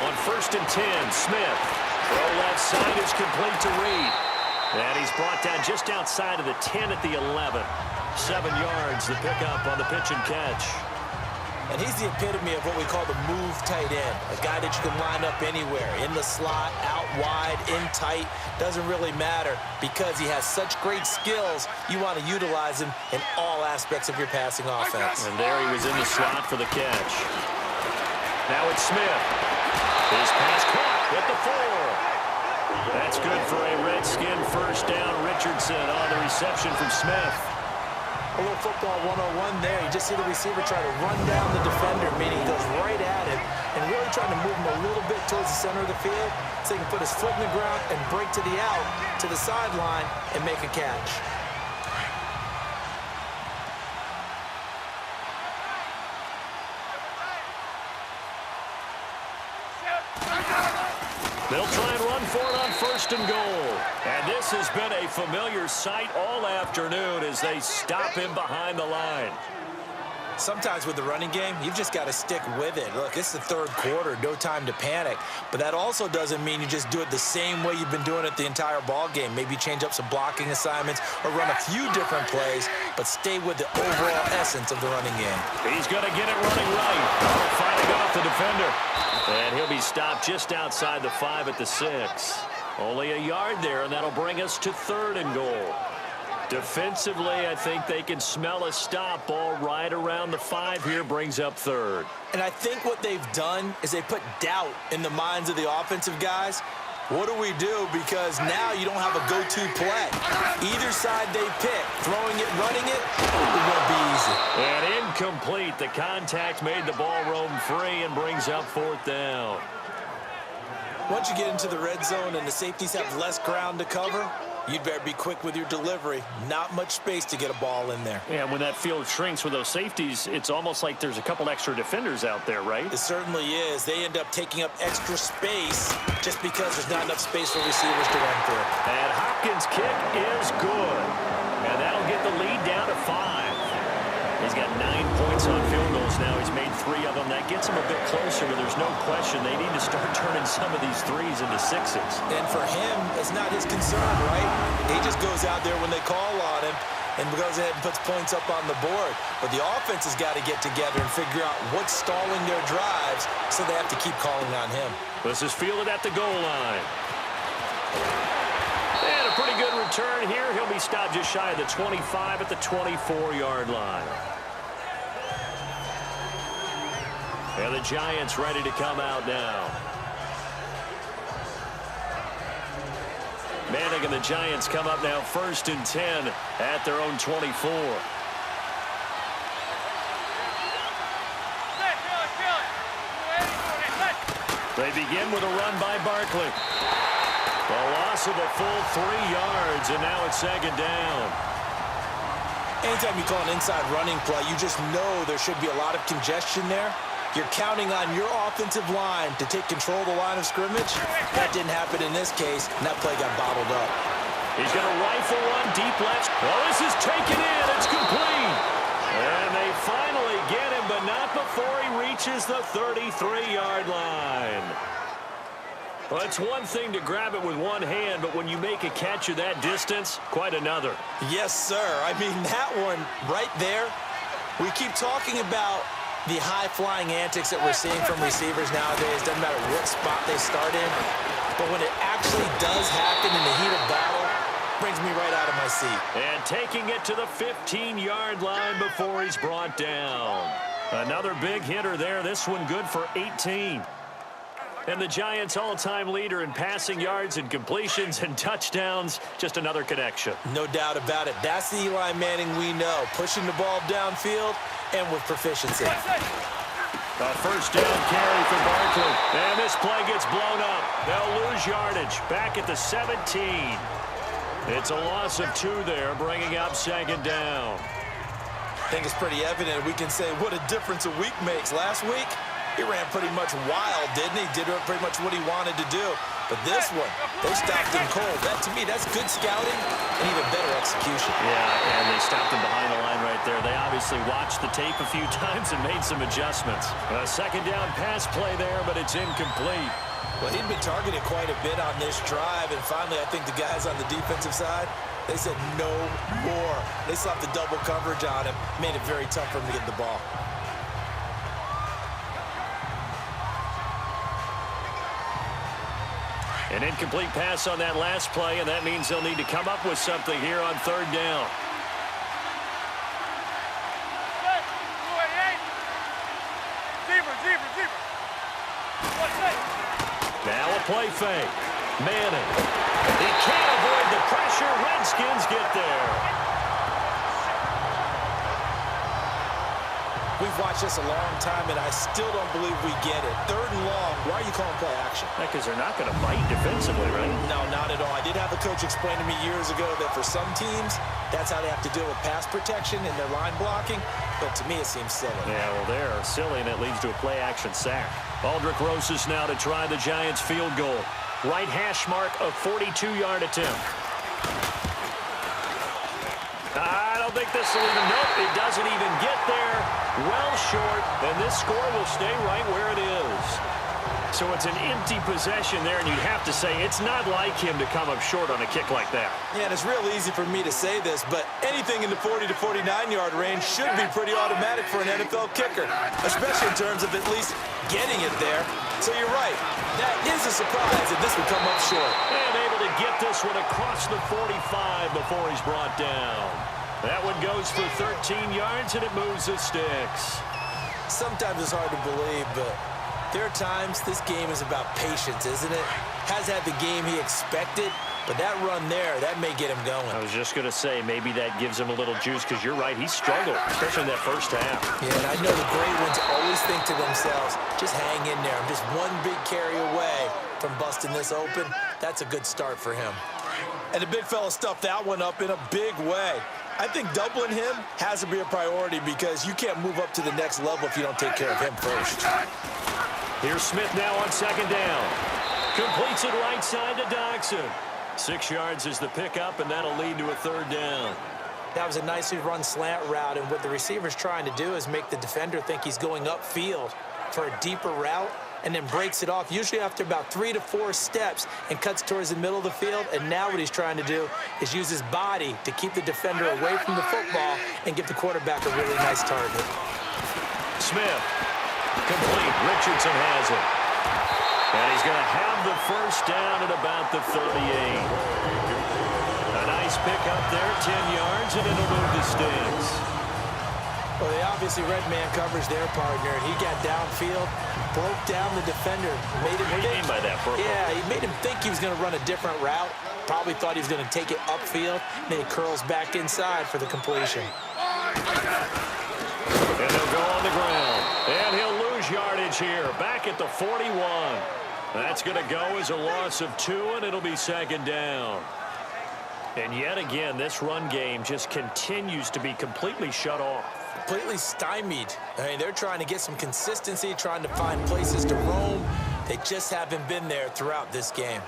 On 1st and 10, Smith. Throw left side is complete to Reed. And he's brought down just outside of the 10 at the 11. 7 yards, the pickup on the pitch and catch. And he's the epitome of what we call the move tight end. A guy that you can line up anywhere, in the slot, out wide, in tight. Doesn't really matter because he has such great skills. You want to utilize him in all aspects of your passing offense. And there he was in the slot for the catch. Now it's Smith. His pass caught at the 4. That's good for a Redskin first down. Richardson on the reception from Smith. A little football 101 there. You just see the receiver try to run down the defender, meaning he goes right at him and really trying to move him a little bit towards the center of the field so he can put his foot in the ground and break to the out, to the sideline, and make a catch. They'll try and run for it on 1st and goal. And this has been a familiar sight all afternoon as they stop him behind the line. Sometimes with the running game, you've just got to stick with it. Look, it's the third quarter, no time to panic. But that also doesn't mean you just do it the same way you've been doing it the entire ball game. Maybe change up some blocking assignments or run a few different plays, but stay with the overall essence of the running game. He's going to get it running right. Fighting off the defender. And he'll be stopped just outside the 5 at the 6. Only a yard there, and that'll bring us to 3rd and goal. Defensively, I think they can smell a stop. Ball right around the 5 here, brings up 3rd. And I think what they've done is they put doubt in the minds of the offensive guys. What do we do? Because now you don't have a go-to play. Either side they pick, throwing it, running it, it won't be easy. And incomplete. The contact made the ball roam free and brings up 4th down. Once you get into the red zone and the safeties have less ground to cover, you'd better be quick with your delivery. Not much space to get a ball in there. Yeah, when that field shrinks with those safeties, it's almost like there's a couple extra defenders out there, right? It certainly is. They end up taking up extra space just because there's not enough space for receivers to run through. And Hopkins' kick is good. And that'll get the lead down to 5. He's got 9 points on field goals now. He's made 3 of them. That gets him a bit closer, but there's no question they need to start turning some of these 3s into 6s. And for him, it's not his concern, right? He just goes out there when they call on him and goes ahead and puts points up on the board. But the offense has got to get together and figure out what's stalling their drives, so they have to keep calling on him. This is fielded at the goal line. And a pretty good return here. He'll be stopped just shy of the 25 at the 24-yard line. And the Giants ready to come out now. Manning and the Giants come up now 1st and 10 at their own 24. They begin with a run by Barkley. A loss of a full 3 yards, and now it's 2nd down. Anytime you call an inside running play, you just know there should be a lot of congestion there. You're counting on your offensive line to take control of the line of scrimmage. That didn't happen in this case, and that play got bottled up. He's going to rifle one deep left. Well, this is taken in. It's complete. And they finally get him, but not before he reaches the 33-yard line. Well, it's one thing to grab it with one hand, but when you make a catch of that distance, quite another. Yes, sir. I mean, that one right there, we keep talking about the high-flying antics that we're seeing from receivers nowadays. Doesn't matter what spot they start in. But when it actually does happen in the heat of battle, brings me right out of my seat. And taking it to the 15-yard line before he's brought down. Another big hitter there. This one good for 18. And the Giants' all-time leader in passing yards and completions and touchdowns. Just another connection. No doubt about it. That's the Eli Manning we know. Pushing the ball downfield and with proficiency. A 1st down carry for Barkley. And this play gets blown up. They'll lose yardage. Back at the 17. It's a loss of 2 there, bringing up 2nd down. I think it's pretty evident. We can say what a difference a week makes. Last week, he ran pretty much wild, didn't he? Did pretty much what he wanted to do. But this one, they stopped him cold. That, to me, that's good scouting and even better execution. Yeah, and they stopped him behind the line right there. They obviously watched the tape a few times and made some adjustments. A 2nd down pass play there, but it's incomplete. Well, he'd been targeted quite a bit on this drive, and finally I think the guys on the defensive side, they said no more. They slapped the double coverage on him, made it very tough for him to get the ball. An incomplete pass on that last play, and that means they'll need to come up with something here on 3rd down. Now a play fake. Manning. He can't avoid the pressure. Redskins get there. We've watched this a long time, and I still don't believe we get it. 3rd and long. Why are you calling play action? Because they're not going to bite defensively, right? No, not at all. I did have a coach explain to me years ago that for some teams, that's how they have to deal with pass protection and their line blocking. But to me, it seems silly. Yeah, well, they're silly, and it leads to a play-action sack. Aldrich Rosas now to try the Giants' field goal. Right hash mark of 42-yard attempt. I don't don't think this will even, nope, it doesn't even get there. Well short, and this score will stay right where it is. So it's an empty possession there, and you'd have to say it's not like him to come up short on a kick like that. Yeah, and it's real easy for me to say this, but anything in the 40 to 49-yard range should be pretty automatic for an NFL kicker, especially in terms of at least getting it there. So you're right. That is a surprise if this would come up short. And able to get this one across the 45 before he's brought down. That one goes for 13 yards, and it moves the sticks. Sometimes it's hard to believe, but there are times this game is about patience, isn't it? Has had the game he expected, but that run there, that may get him going. I was just going to say, maybe that gives him a little juice, because you're right, he struggled, especially in that first half. Yeah, and I know the great ones always think to themselves, just hang in there. I'm just one big carry away from busting this open. That's a good start for him. And the big fella stuffed that one up in a big way. I think doubling him has to be a priority because you can't move up to the next level if you don't take care of him first. Here's Smith now on second down. Completes it right side to Doxson. 6 yards is the pickup, and that'll lead to a third down. That was a nicely run slant route, and what the receiver's trying to do is make the defender think he's going upfield for a deeper route, and then breaks it off, usually after about 3 to 4 steps, and cuts towards the middle of the field. And now what he's trying to do is use his body to keep the defender away from the football and give the quarterback a really nice target. Smith, complete. Richardson has it. And he's going to have the first down at about the 38. A nice pickup there, 10 yards, and it'll move the sticks. Well, they obviously red man coverage their partner, and he got downfield, broke down the defender, made him What do you mean by that, Purple? Yeah, he made him think he was going to run a different route. Probably thought he was going to take it upfield, and then he curls back inside for the completion. And he'll go on the ground. And he'll lose yardage here, back at the 41. That's going to go as a loss of 2, and it'll be second down. And yet again, this run game just continues to be completely shut off. Completely stymied. I mean, they're trying to get some consistency, trying to find places to roam. They just haven't been there throughout this game.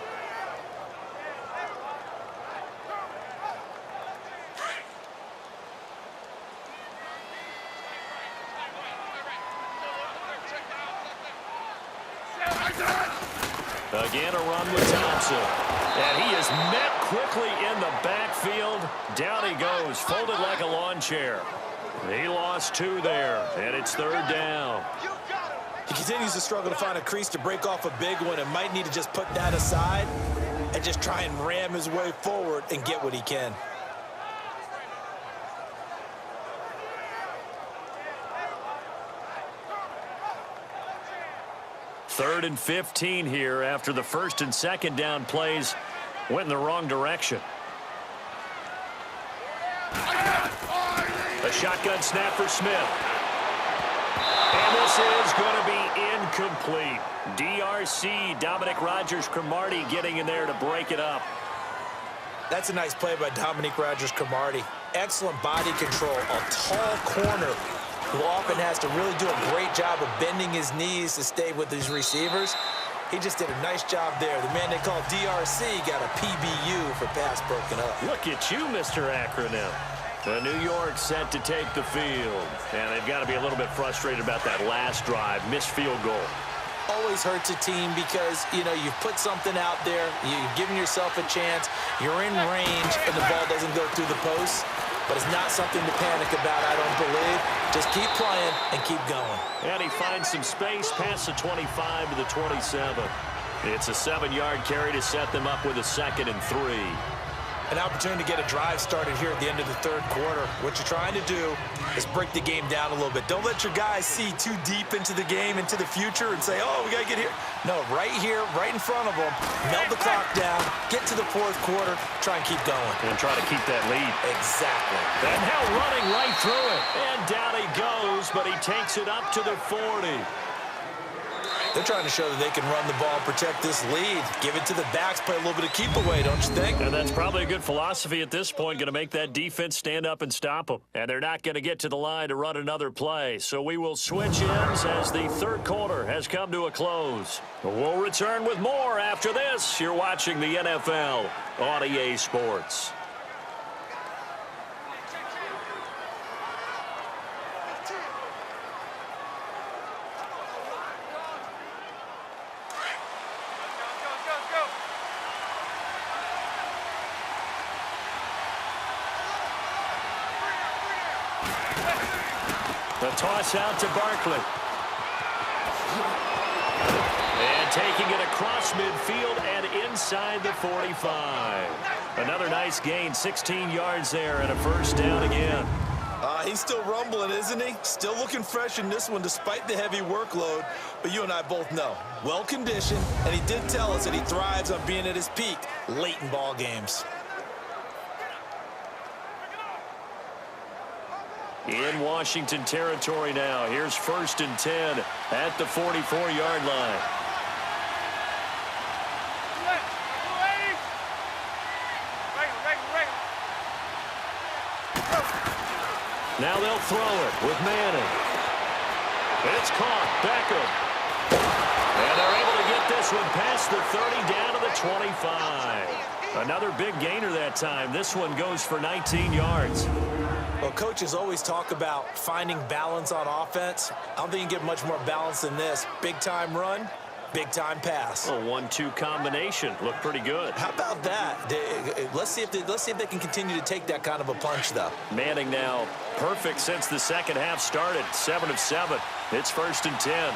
Again, a run with Thompson. And he is met quickly in the backfield. Down he goes, folded like a lawn chair. He lost 2 there, and it's third down. He continues to struggle to find a crease to break off a big one and might need to just put that aside and just try and ram his way forward and get what he can. Third and 15 here after the first and second down plays went in the wrong direction. A shotgun snap for Smith. And this is going to be incomplete. DRC, Dominic Rodgers-Cromartie getting in there to break it up. That's a nice play by Dominic Rodgers-Cromartie. Excellent body control, a tall corner who often has to really do a great job of bending his knees to stay with his receivers. He just did a nice job there. The man they call DRC got a PBU for pass broken up. Look at you, Mr. Acronym. The New York set to take the field. And they've got to be a little bit frustrated about that last drive, missed field goal. Always hurts a team because, you know, you've put something out there, you've given yourself a chance, you're in range, and the ball doesn't go through the post. But it's not something to panic about, I don't believe. Just keep playing and keep going. And he finds some space past the 25 to the 27. It's a 7-yard carry to set them up with a 2nd and 3. An opportunity to get a drive started here at the end of the third quarter. What you're trying to do is break the game down a little bit. Don't let your guys see too deep into the game, into the future, and say, oh, we got to get here. No, right here, right in front of them, melt the clock down, get to the fourth quarter, try and keep going. And try to keep that lead. Exactly. And now running right through it. And down he goes, but he takes it up to the 40. They're trying to show that they can run the ball, protect this lead, give it to the backs, play a little bit of keep away, don't you think? And that's probably a good philosophy at this point, going to make that defense stand up and stop them. And they're not going to get to the line to run another play. So we will switch ends as the third quarter has come to a close. We'll return with more after this. You're watching the NFL on EA Sports. The toss out to Barkley. And taking it across midfield and inside the 45. Another nice gain, 16 yards there and a first down again. He's still rumbling, isn't he? Still looking fresh in this one despite the heavy workload. But you and I both know, well-conditioned, and he did tell us that he thrives on being at his peak late in ball games. In Washington territory now. Here's 1st and 10 at the 44-yard line. Now they'll throw it with Manning. It's caught. Beckham. And they're able to get this one past the 30 down to the 25. Another big gainer that time. This one goes for 19 yards. Well, coaches always talk about finding balance on offense. I don't think you can get much more balance than this. Big-time run, big-time pass. A 1-2 combination. Looked pretty good. How about that? Let's see if they can continue to take that kind of a punch, though. Manning now perfect since the second half started. 7 of 7. It's 1st and 10.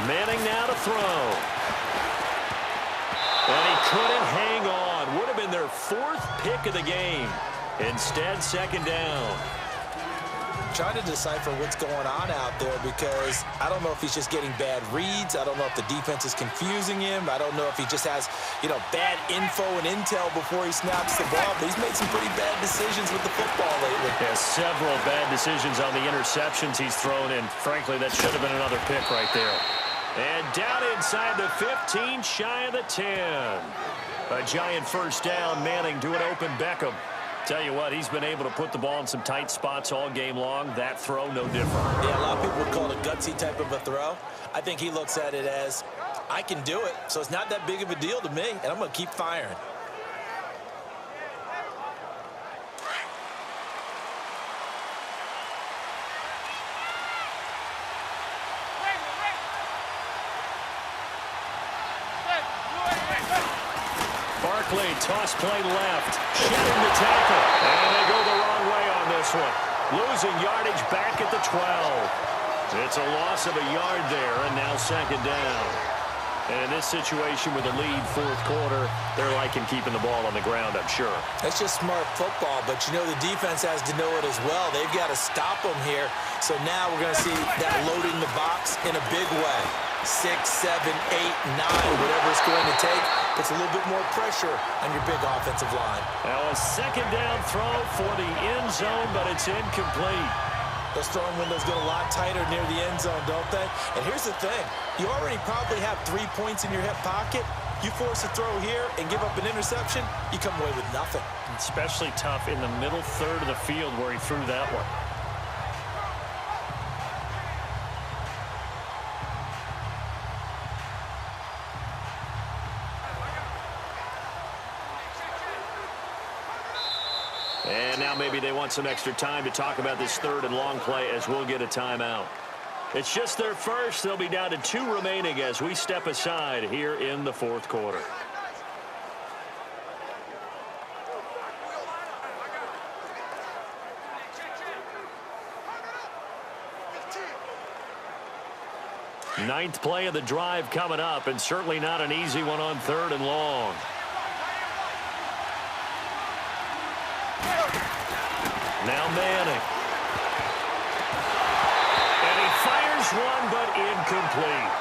Manning now to throw. And he couldn't hang on. Would have been their 4th pick of the game. Instead, 2nd down. Trying to decipher what's going on out there because I don't know if he's just getting bad reads. I don't know if the defense is confusing him. I don't know if he just has, bad info and intel before he snaps the ball. But he's made some pretty bad decisions with the football lately. Yeah, several bad decisions on the interceptions he's thrown in. Frankly, that should have been another pick right there. And down inside the 15, shy of the 10. A giant first down. Manning to an open Beckham. Tell you what, he's been able to put the ball in some tight spots all game long. That throw, no different. Yeah, a lot of people would call it a gutsy type of a throw. I think he looks at it as, I can do it, so it's not that big of a deal to me, and I'm going to keep firing. Barkley, toss play left, shedding the tackle, and they go the wrong way on this one. Losing yardage back at the 12. It's a loss of a yard there, and now 2nd down. And in this situation with a lead 4th quarter, they're liking keeping the ball on the ground, I'm sure. That's just smart football, but the defense has to know it as well. They've got to stop them here. So now we're going to see that loading the box in a big way. 6, 7, 8, 9, whatever it's going to take. Puts a little bit more pressure on your big offensive line. Now a 2nd down throw for the end zone, but it's incomplete. Those throwing windows get a lot tighter near the end zone, don't they? And here's the thing. You already probably have 3 points in your hip pocket. You force a throw here and give up an interception, you come away with nothing. Especially tough in the middle third of the field where he threw that one. And now maybe they want some extra time to talk about this 3rd and long play as we'll get a timeout. It's just their first. They'll be down to 2 remaining as we step aside here in the 4th quarter. Ninth play of the drive coming up, and certainly not an easy one on 3rd and long. Now Manning. And he fires one, but incomplete.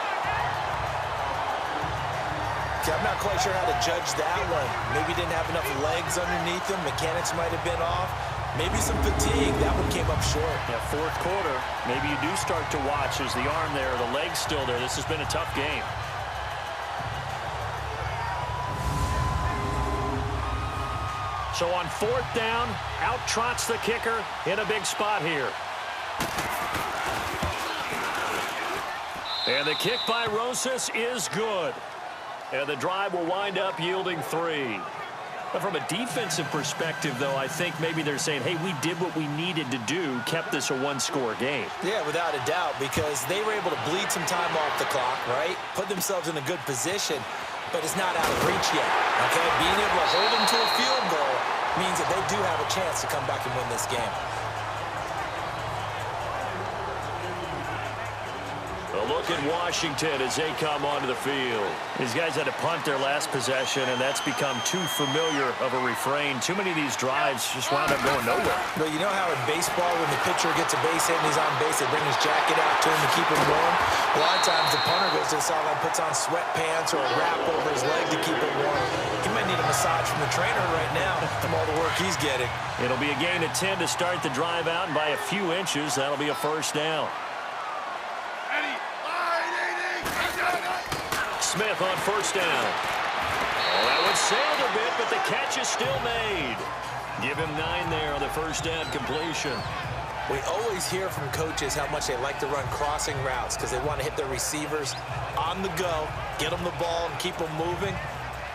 I'm not quite sure how to judge that one. Maybe he didn't have enough legs underneath him. Mechanics might have been off. Maybe some fatigue. That one came up short. Yeah, 4th quarter. Maybe you do start to watch. Is the arm there, the leg's still there. This has been a tough game. So on 4th down, out trots the kicker in a big spot here. And the kick by Rosas is good. And the drive will wind up yielding 3. But from a defensive perspective, though, I think maybe they're saying, hey, we did what we needed to do, kept this a 1-score game. Yeah, without a doubt, because they were able to bleed some time off the clock, right? Put themselves in a good position, but it's not out of reach yet, okay? Being able to hold them to a field goal means that they do have a chance to come back and win this game. A look at Washington as they come onto the field. These guys had to punt their last possession, and that's become too familiar of a refrain. Too many of these drives just wound up going nowhere. But you know how in baseball, when the pitcher gets a base hit and he's on base, they bring his jacket out to him to keep him warm? A lot of times the punter goes to the sideline, puts on sweatpants or a wrap over his leg to keep it warm. He might need a massage from the trainer right now from all the work he's getting. It'll be a gain of 10 to start the drive out, and by a few inches, that'll be a first down. Smith on first down. Oh, that one sailed a bit, but the catch is still made. Give him 9 there on the first down completion. We always hear from coaches how much they like to run crossing routes because they want to hit their receivers on the go, get them the ball, and keep them moving.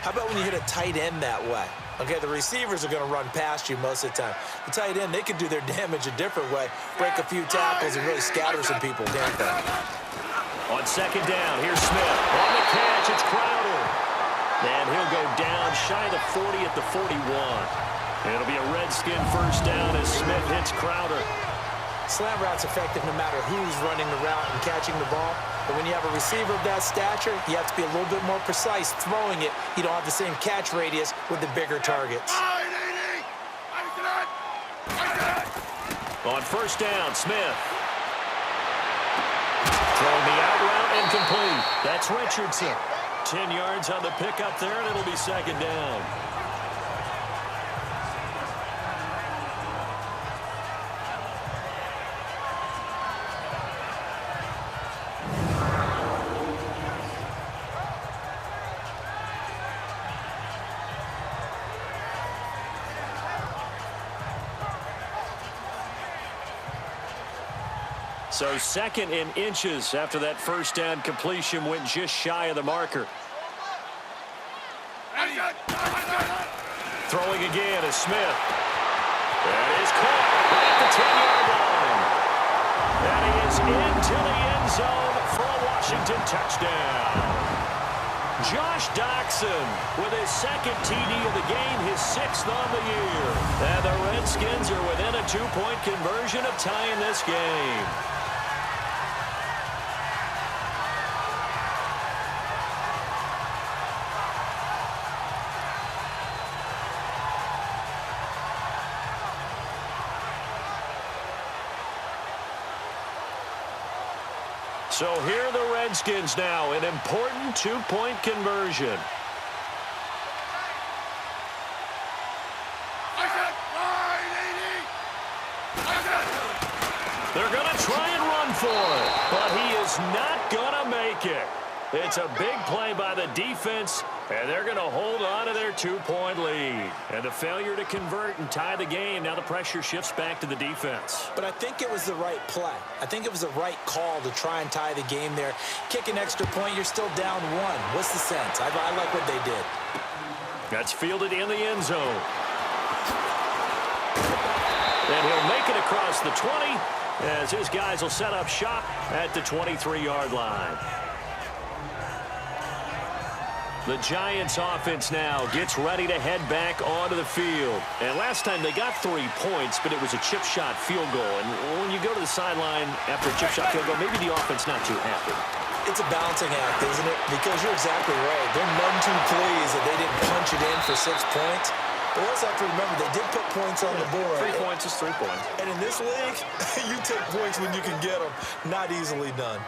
How about when you hit a tight end that way? Okay, the receivers are going to run past you most of the time. The tight end, they can do their damage a different way, break a few tackles, and really scatter some people, can't they? On second down, here's Smith. On the catch, it's Crowder. And he'll go down shy of the 40 at the 41. It'll be a Redskin first down as Smith hits Crowder. Slant route's effective no matter who's running the route and catching the ball. But when you have a receiver of that stature, you have to be a little bit more precise throwing it. You don't have the same catch radius with the bigger targets. On first down, Smith. Throwing the out route incomplete. That's Richardson. 10 yards on the pickup there, and it'll be second down. So second in inches after that first down completion went just shy of the marker. Throwing again is Smith. That is caught right at the 10-yard line. And he is into the end zone for a Washington touchdown. Josh Doxson with his second TD of the game, his 6th on the year. And the Redskins are within a 2-point conversion of tying this game. So here are the Redskins now, an important 2-point conversion. They're going to try and run for it, but he is not going to make it. It's a big play by the defense, and they're going to hold on to their 2-point lead. And the failure to convert and tie the game, now the pressure shifts back to the defense. But I think it was the right play. I think it was the right call to try and tie the game there. Kick an extra point, you're still down 1. What's the sense? I like what they did. That's fielded in the end zone. And he'll make it across the 20 as his guys will set up shop at the 23-yard line. The Giants offense now gets ready to head back onto the field. And last time they got 3 points, but it was a chip shot field goal. And when you go to the sideline after a chip shot field goal, maybe the offense not too happy. It's a balancing act, isn't it? Because you're exactly right. They're none too pleased that they didn't punch it in for 6 points. But we also have to remember they did put points on the board. 3 points is 3 points. And in this league, you take points when you can get them. Not easily done.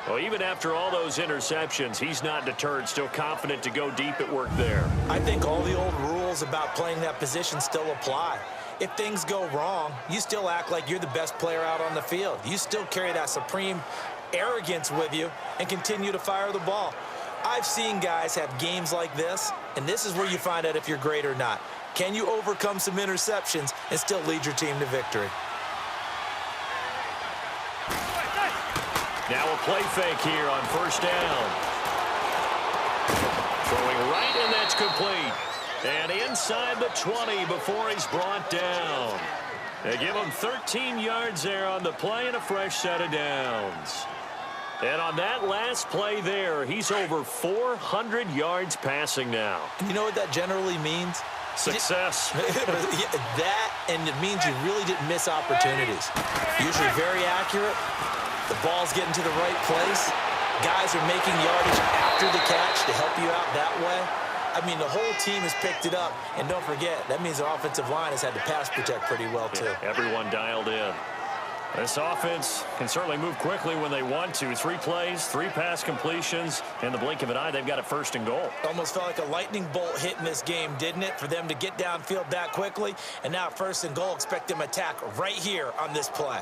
Well, even after all those interceptions, he's not deterred, still confident to go deep at work there. I think all the old rules about playing that position still apply. If things go wrong, you still act like you're the best player out on the field. You still carry that supreme arrogance with you and continue to fire the ball. I've seen guys have games like this, and this is where you find out if you're great or not. Can you overcome some interceptions and still lead your team to victory? Now a play fake here on first down. Throwing right, and that's complete. And inside the 20 before he's brought down. They give him 13 yards there on the play and a fresh set of downs. And on that last play there, he's over 400 yards passing now. And you know what that generally means? Success. That, and it means you really didn't miss opportunities. Usually very accurate. The ball's getting to the right place. Guys are making yardage after the catch to help you out that way. I mean, the whole team has picked it up. And don't forget, that means the offensive line has had to pass protect pretty well, too. Yeah, everyone dialed in. This offense can certainly move quickly when they want to. 3 plays, 3 pass completions. In the blink of an eye, they've got a 1st and goal. Almost felt like a lightning bolt hit in this game, didn't it? For them to get downfield that quickly. And now 1st and goal, expect them to attack right here on this play.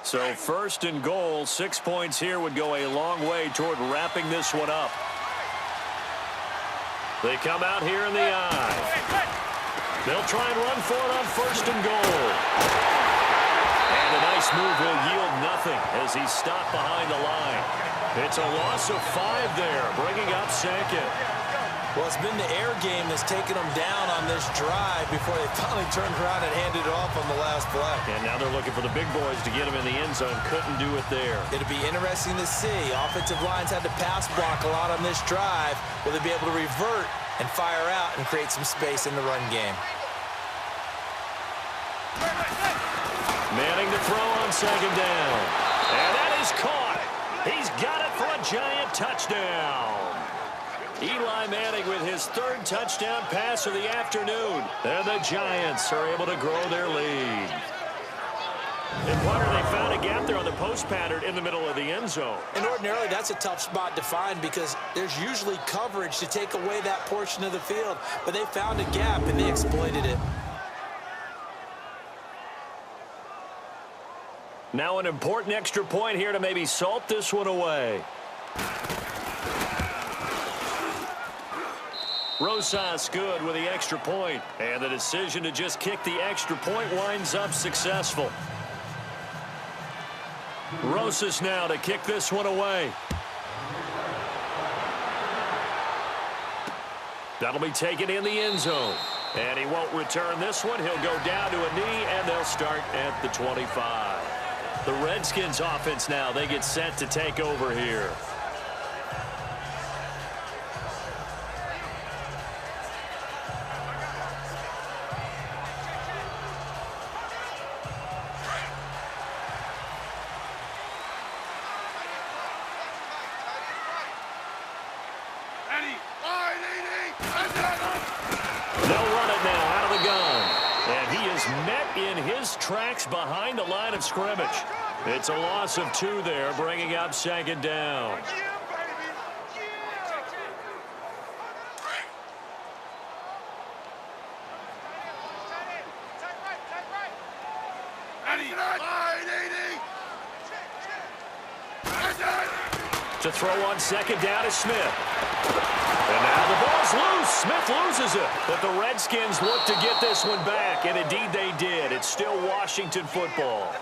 So 1st and goal, 6 points here would go a long way toward wrapping this one up. They come out here in the eye. They'll try and run for it on 1st and goal. And a nice move will yield nothing as he's stopped behind the line. It's a loss of 5 there, bringing up 2nd. Well, it's been the air game that's taken them down on this drive before they finally turned around and handed it off on the last play. And now they're looking for the big boys to get him in the end zone. Couldn't do it there. It'll be interesting to see. Offensive lines had to pass block a lot on this drive. Will they be able to revert and fire out and create some space in the run game? Manning to throw on 2nd down. And that is caught. He's got it for a giant touchdown. Eli Manning with his 3rd touchdown pass of the afternoon. And the Giants are able to grow their lead. And Potter, they found a gap there on the post pattern in the middle of the end zone. And ordinarily, that's a tough spot to find because there's usually coverage to take away that portion of the field. But they found a gap, and they exploited it. Now an important extra point here to maybe salt this one away. Rosas good with the extra point. And the decision to just kick the extra point winds up successful. Rosas now to kick this one away. That'll be taken in the end zone. And he won't return this one. He'll go down to a knee, and they'll start at the 25. The Redskins offense now, they get set to take over here. They'll run it now out of the gun. And he is met in his tracks behind the line of scrimmage. It's a loss of 2 there, bringing up 2nd down. To throw on 2nd down is Smith. And now the ball's loose. Smith loses it. But the Redskins look to get this one back, and indeed they did. It's still Washington football.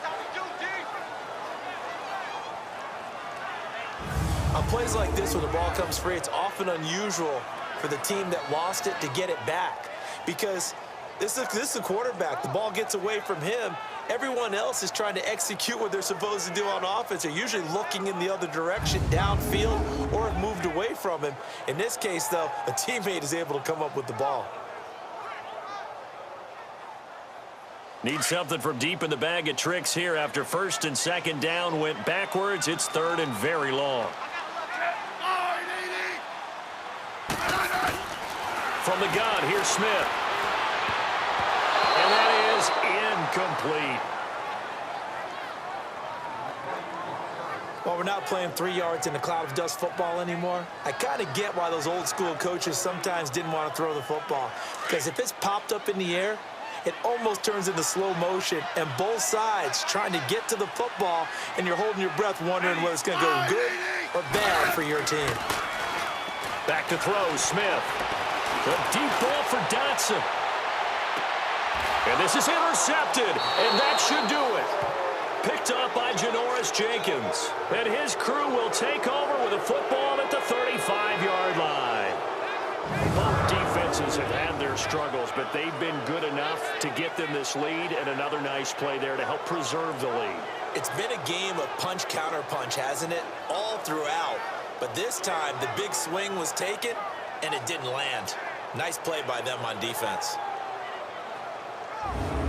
On plays like this where the ball comes free, it's often unusual for the team that lost it to get it back. Because this is a quarterback. The ball gets away from him. Everyone else is trying to execute what they're supposed to do on offense. They're usually looking in the other direction, downfield, or have moved away from him. In this case, though, a teammate is able to come up with the ball. Need something from deep in the bag of tricks here after 1st and 2nd down went backwards. It's 3rd and very long. From the gun, here's Smith. And that is incomplete. Well, we're not playing 3 yards in a cloud of dust football anymore. I kind of get why those old school coaches sometimes didn't want to throw the football. Because if it's popped up in the air, it almost turns into slow motion, and both sides trying to get to the football, and you're holding your breath wondering whether it's going to go good or bad for your team. Back to throw, Smith. A deep ball for Dotson. And this is intercepted, and that should do it. Picked up by Janoris Jenkins. And his crew will take over with a football at the 35-yard line. Both defenses have had their struggles, but they've been good enough to get them this lead, and another nice play there to help preserve the lead. It's been a game of punch-counter-punch, hasn't it? All throughout. But this time, the big swing was taken, and it didn't land. Nice play by them on defense.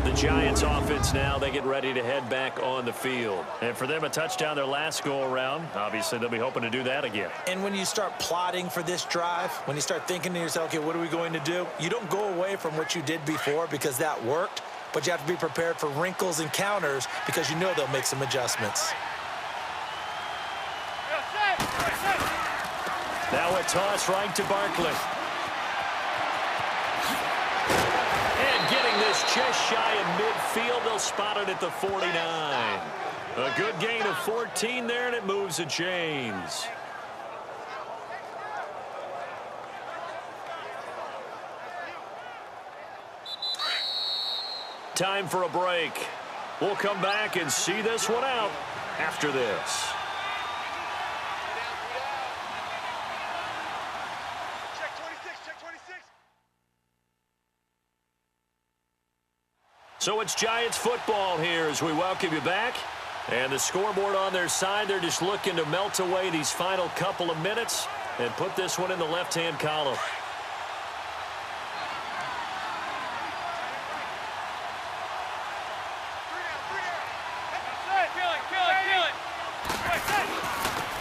The Giants offense now, they get ready to head back on the field. And for them, a touchdown their last go-around. Obviously, they'll be hoping to do that again. And when you start plotting for this drive, when you start thinking to yourself, okay, what are we going to do? You don't go away from what you did before because that worked, but you have to be prepared for wrinkles and counters because you know they'll make some adjustments. Now a toss right to Barkley. Getting this just shy of midfield, they'll spot it at the 49. A good gain of 14 there, and it moves the chains. Time for a break. We'll come back and see this one out after this. So it's Giants football here as we welcome you back. And the scoreboard on their side, they're just looking to melt away these final couple of minutes and put this one in the left-hand column.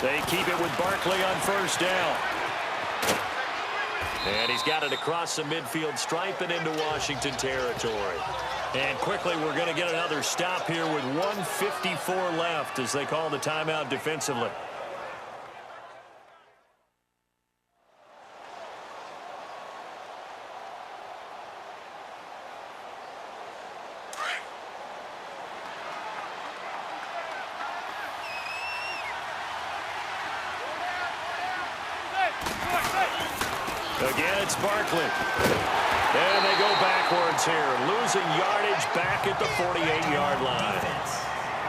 They keep it with Barkley on first down. And he's got it across the midfield stripe and into Washington territory. And quickly, we're going to get another stop here with 1:54 left as they call the timeout defensively. Again, it's Barkley. And they go backwards here, losing yardage back at the 48-yard line.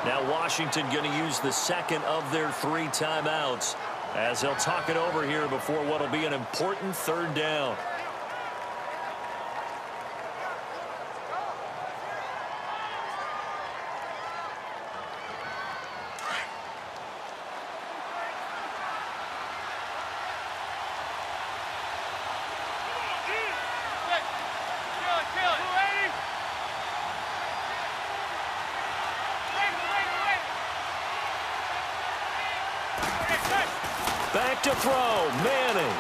Now Washington going to use the second of their 3 timeouts as they'll talk it over here before what will be an important third down. Back to throw, Manning.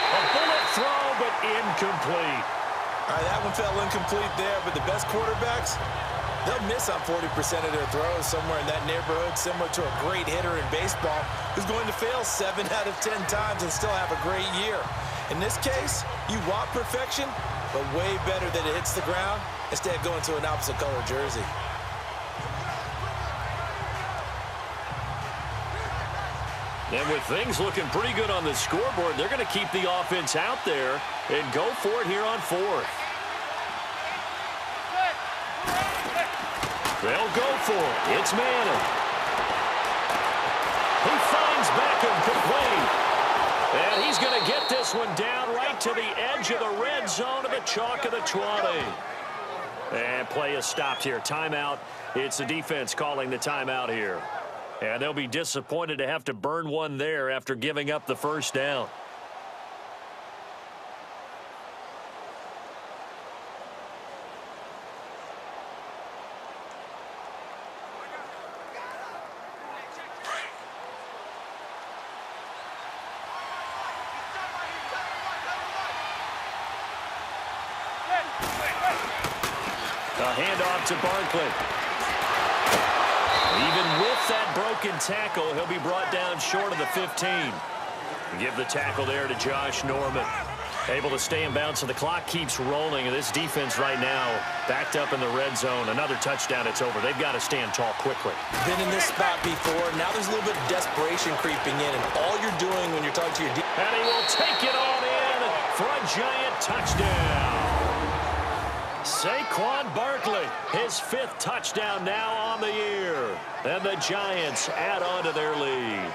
A bullet throw, but incomplete. All right, that one fell incomplete there, but the best quarterbacks, they'll miss on 40% of their throws somewhere in that neighborhood, similar to a great hitter in baseball who's going to fail 7 out of 10 times and still have a great year. In this case, you want perfection, but way better that it hits the ground instead of going to an opposite color jersey. And with things looking pretty good on the scoreboard, they're going to keep the offense out there and go for it here on 4th. They'll go for it. It's Manning. He finds Beckham complete. And he's going to get this one down right to the edge of the red zone of the chalk of the 20. And play is stopped here. Timeout. It's the defense calling the timeout here. And they'll be disappointed to have to burn one there after giving up the first down. A handoff to Barkley. Even with that broken tackle, he'll be brought down short of the 15. Give the tackle there to Josh Norman. Able to stay in bounds, so the clock keeps rolling. And this defense right now backed up in the red zone. Another touchdown, it's over. They've got to stand tall quickly. Been in this spot before. Now there's a little bit of desperation creeping in. And all you're doing when you're talking to your defense. And he will take it on in for a giant touchdown. Saquon Barkley, his 5th touchdown now on the year. And the Giants add on to their lead.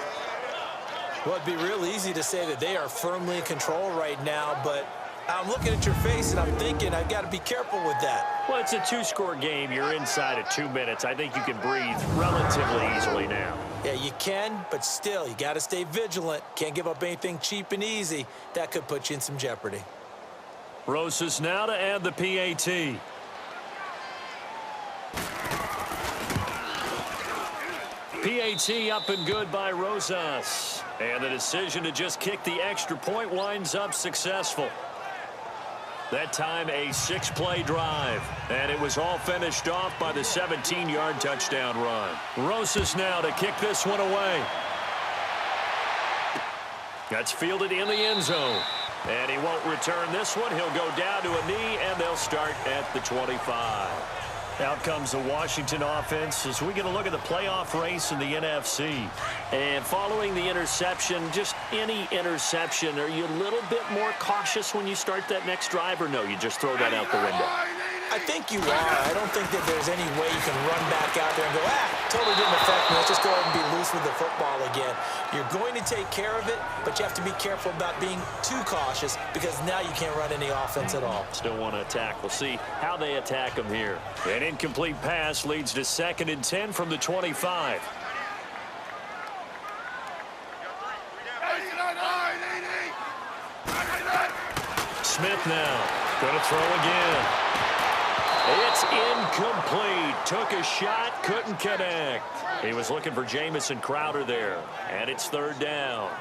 Well, it'd be real easy to say that they are firmly in control right now, but I'm looking at your face, and I'm thinking I've got to be careful with that. Well, it's a two-score game. You're inside of 2 minutes. I think you can breathe relatively easily now. Yeah, you can, but still, you got to stay vigilant. Can't give up anything cheap and easy. That could put you in some jeopardy. Rosas now to add the PAT. PAT up and good by Rosas. And the decision to just kick the extra point winds up successful. That time a 6-play drive. And it was all finished off by the 17-yard touchdown run. Rosas now to kick this one away. That's fielded in the end zone. And he won't return this one. He'll go down to a knee, and they'll start at the 25. Out comes the Washington offense as we get a look at the playoff race in the NFC. And following the interception, just any interception, are you a little bit more cautious when you start that next drive, or no, you just throw that out the window? I think you are. I don't think that there's any way you can run back out there and go, totally didn't affect me. Let's just go ahead and be loose with the football again. You're going to take care of it, but you have to be careful about being too cautious because now you can't run any offense at all. Still want to attack. We'll see how they attack them here. An incomplete pass leads to 2nd and 10 from the 25. Smith now. Going to throw again. It's incomplete. Took a shot, couldn't connect. He was looking for Jamison Crowder there, and it's 3rd down.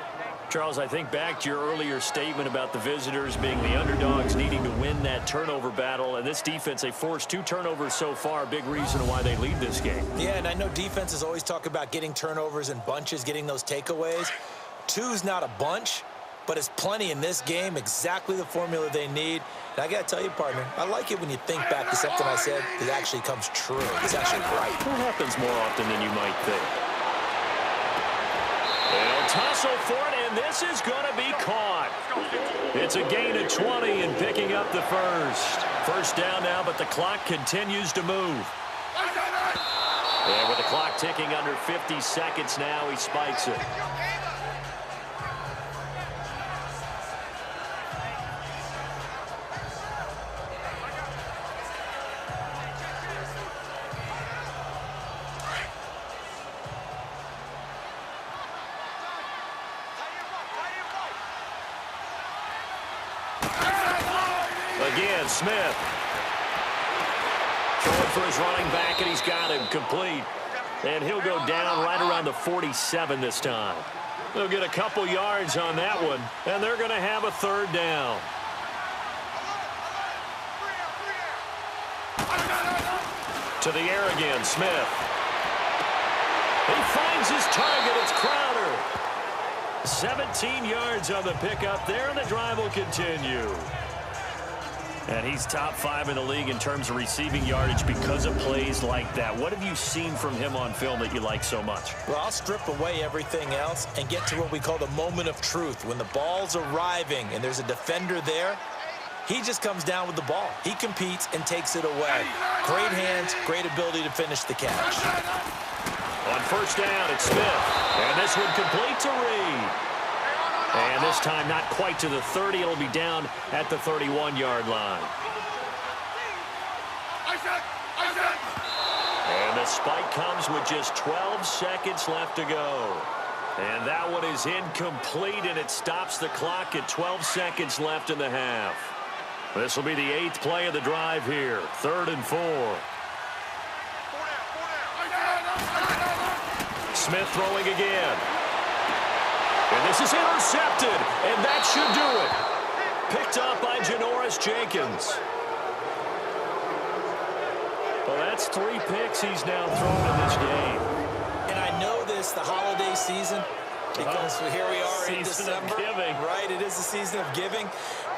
Charles, I think back to your earlier statement about the visitors being the underdogs needing to win that turnover battle, and this defense, they forced 2 turnovers so far, a big reason why they lead this game. Yeah, and I know defenses always talk about getting turnovers in bunches, getting those takeaways. 2's not a bunch, but it's plenty in this game, exactly the formula they need. And I got to tell you, partner, I like it when you think back to something I said that actually comes true. It's actually right. That happens more often than you might think. They'll tussle for it, and this is going to be caught. It's a gain of 20 and picking up the first down now, but the clock continues to move. And with the clock ticking under 50 seconds now, he spikes it. Again, Smith. Throwing for his running back, and he's got him complete. And he'll go down right around the 47 this time. They'll get a couple yards on that one, and they're going to have a 3rd down. To the air again, Smith. He finds his target. It's Crowder. 17 yards on the pickup there, and the drive will continue. And he's top 5 in the league in terms of receiving yardage because of plays like that. What have you seen from him on film that you like so much? Well, I'll strip away everything else and get to what we call the moment of truth. When the ball's arriving and there's a defender there, he just comes down with the ball. He competes and takes it away. Great hands, great ability to finish the catch. On 1st down, it's Smith. And this one complete to Reed. And this time not quite to the 30. It'll be down at the 31-yard line. And the spike comes with just 12 seconds left to go. And that one is incomplete, and it stops the clock at 12 seconds left in the half. This will be the 8th play of the drive here. 3rd and 4. Smith throwing again. And this is intercepted, and that should do it. Picked up by Janoris Jenkins. Well, that's 3 picks he's now thrown in this game. And I know this, the holiday season, because here we are in December. Season of giving. Right, it is the season of giving.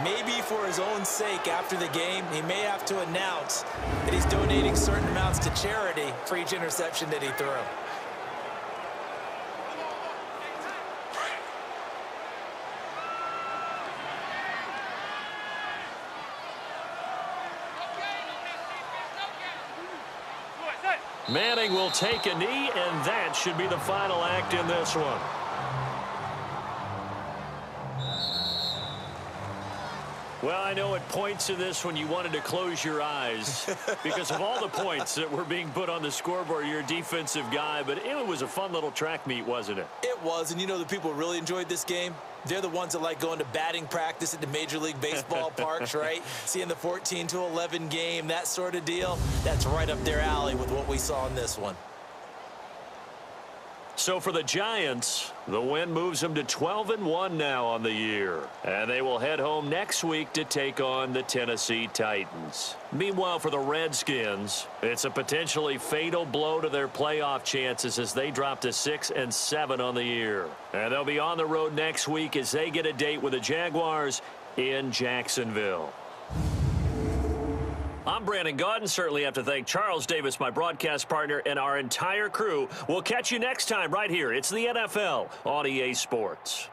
Maybe for his own sake after the game, he may have to announce that he's donating certain amounts to charity for each interception that he threw. Manning will take a knee, and that should be the final act in this one. Well, I know at points in this when you wanted to close your eyes because of all the points that were being put on the scoreboard. You're a defensive guy, but it was a fun little track meet, wasn't it? It was, and you know the people who really enjoyed this game? They're the ones that like going to batting practice at the Major League Baseball parks, right? Seeing the 14-11 game, that sort of deal. That's right up their alley with what we saw in this one. So for the Giants, the win moves them to 12-1 now on the year. And they will head home next week to take on the Tennessee Titans. Meanwhile, for the Redskins, it's a potentially fatal blow to their playoff chances as they drop to 6-7 on the year. And they'll be on the road next week as they get a date with the Jaguars in Jacksonville. I'm Brandon Gaudin. Certainly have to thank Charles Davis, my broadcast partner, and our entire crew. We'll catch you next time right here. It's the NFL on EA Sports.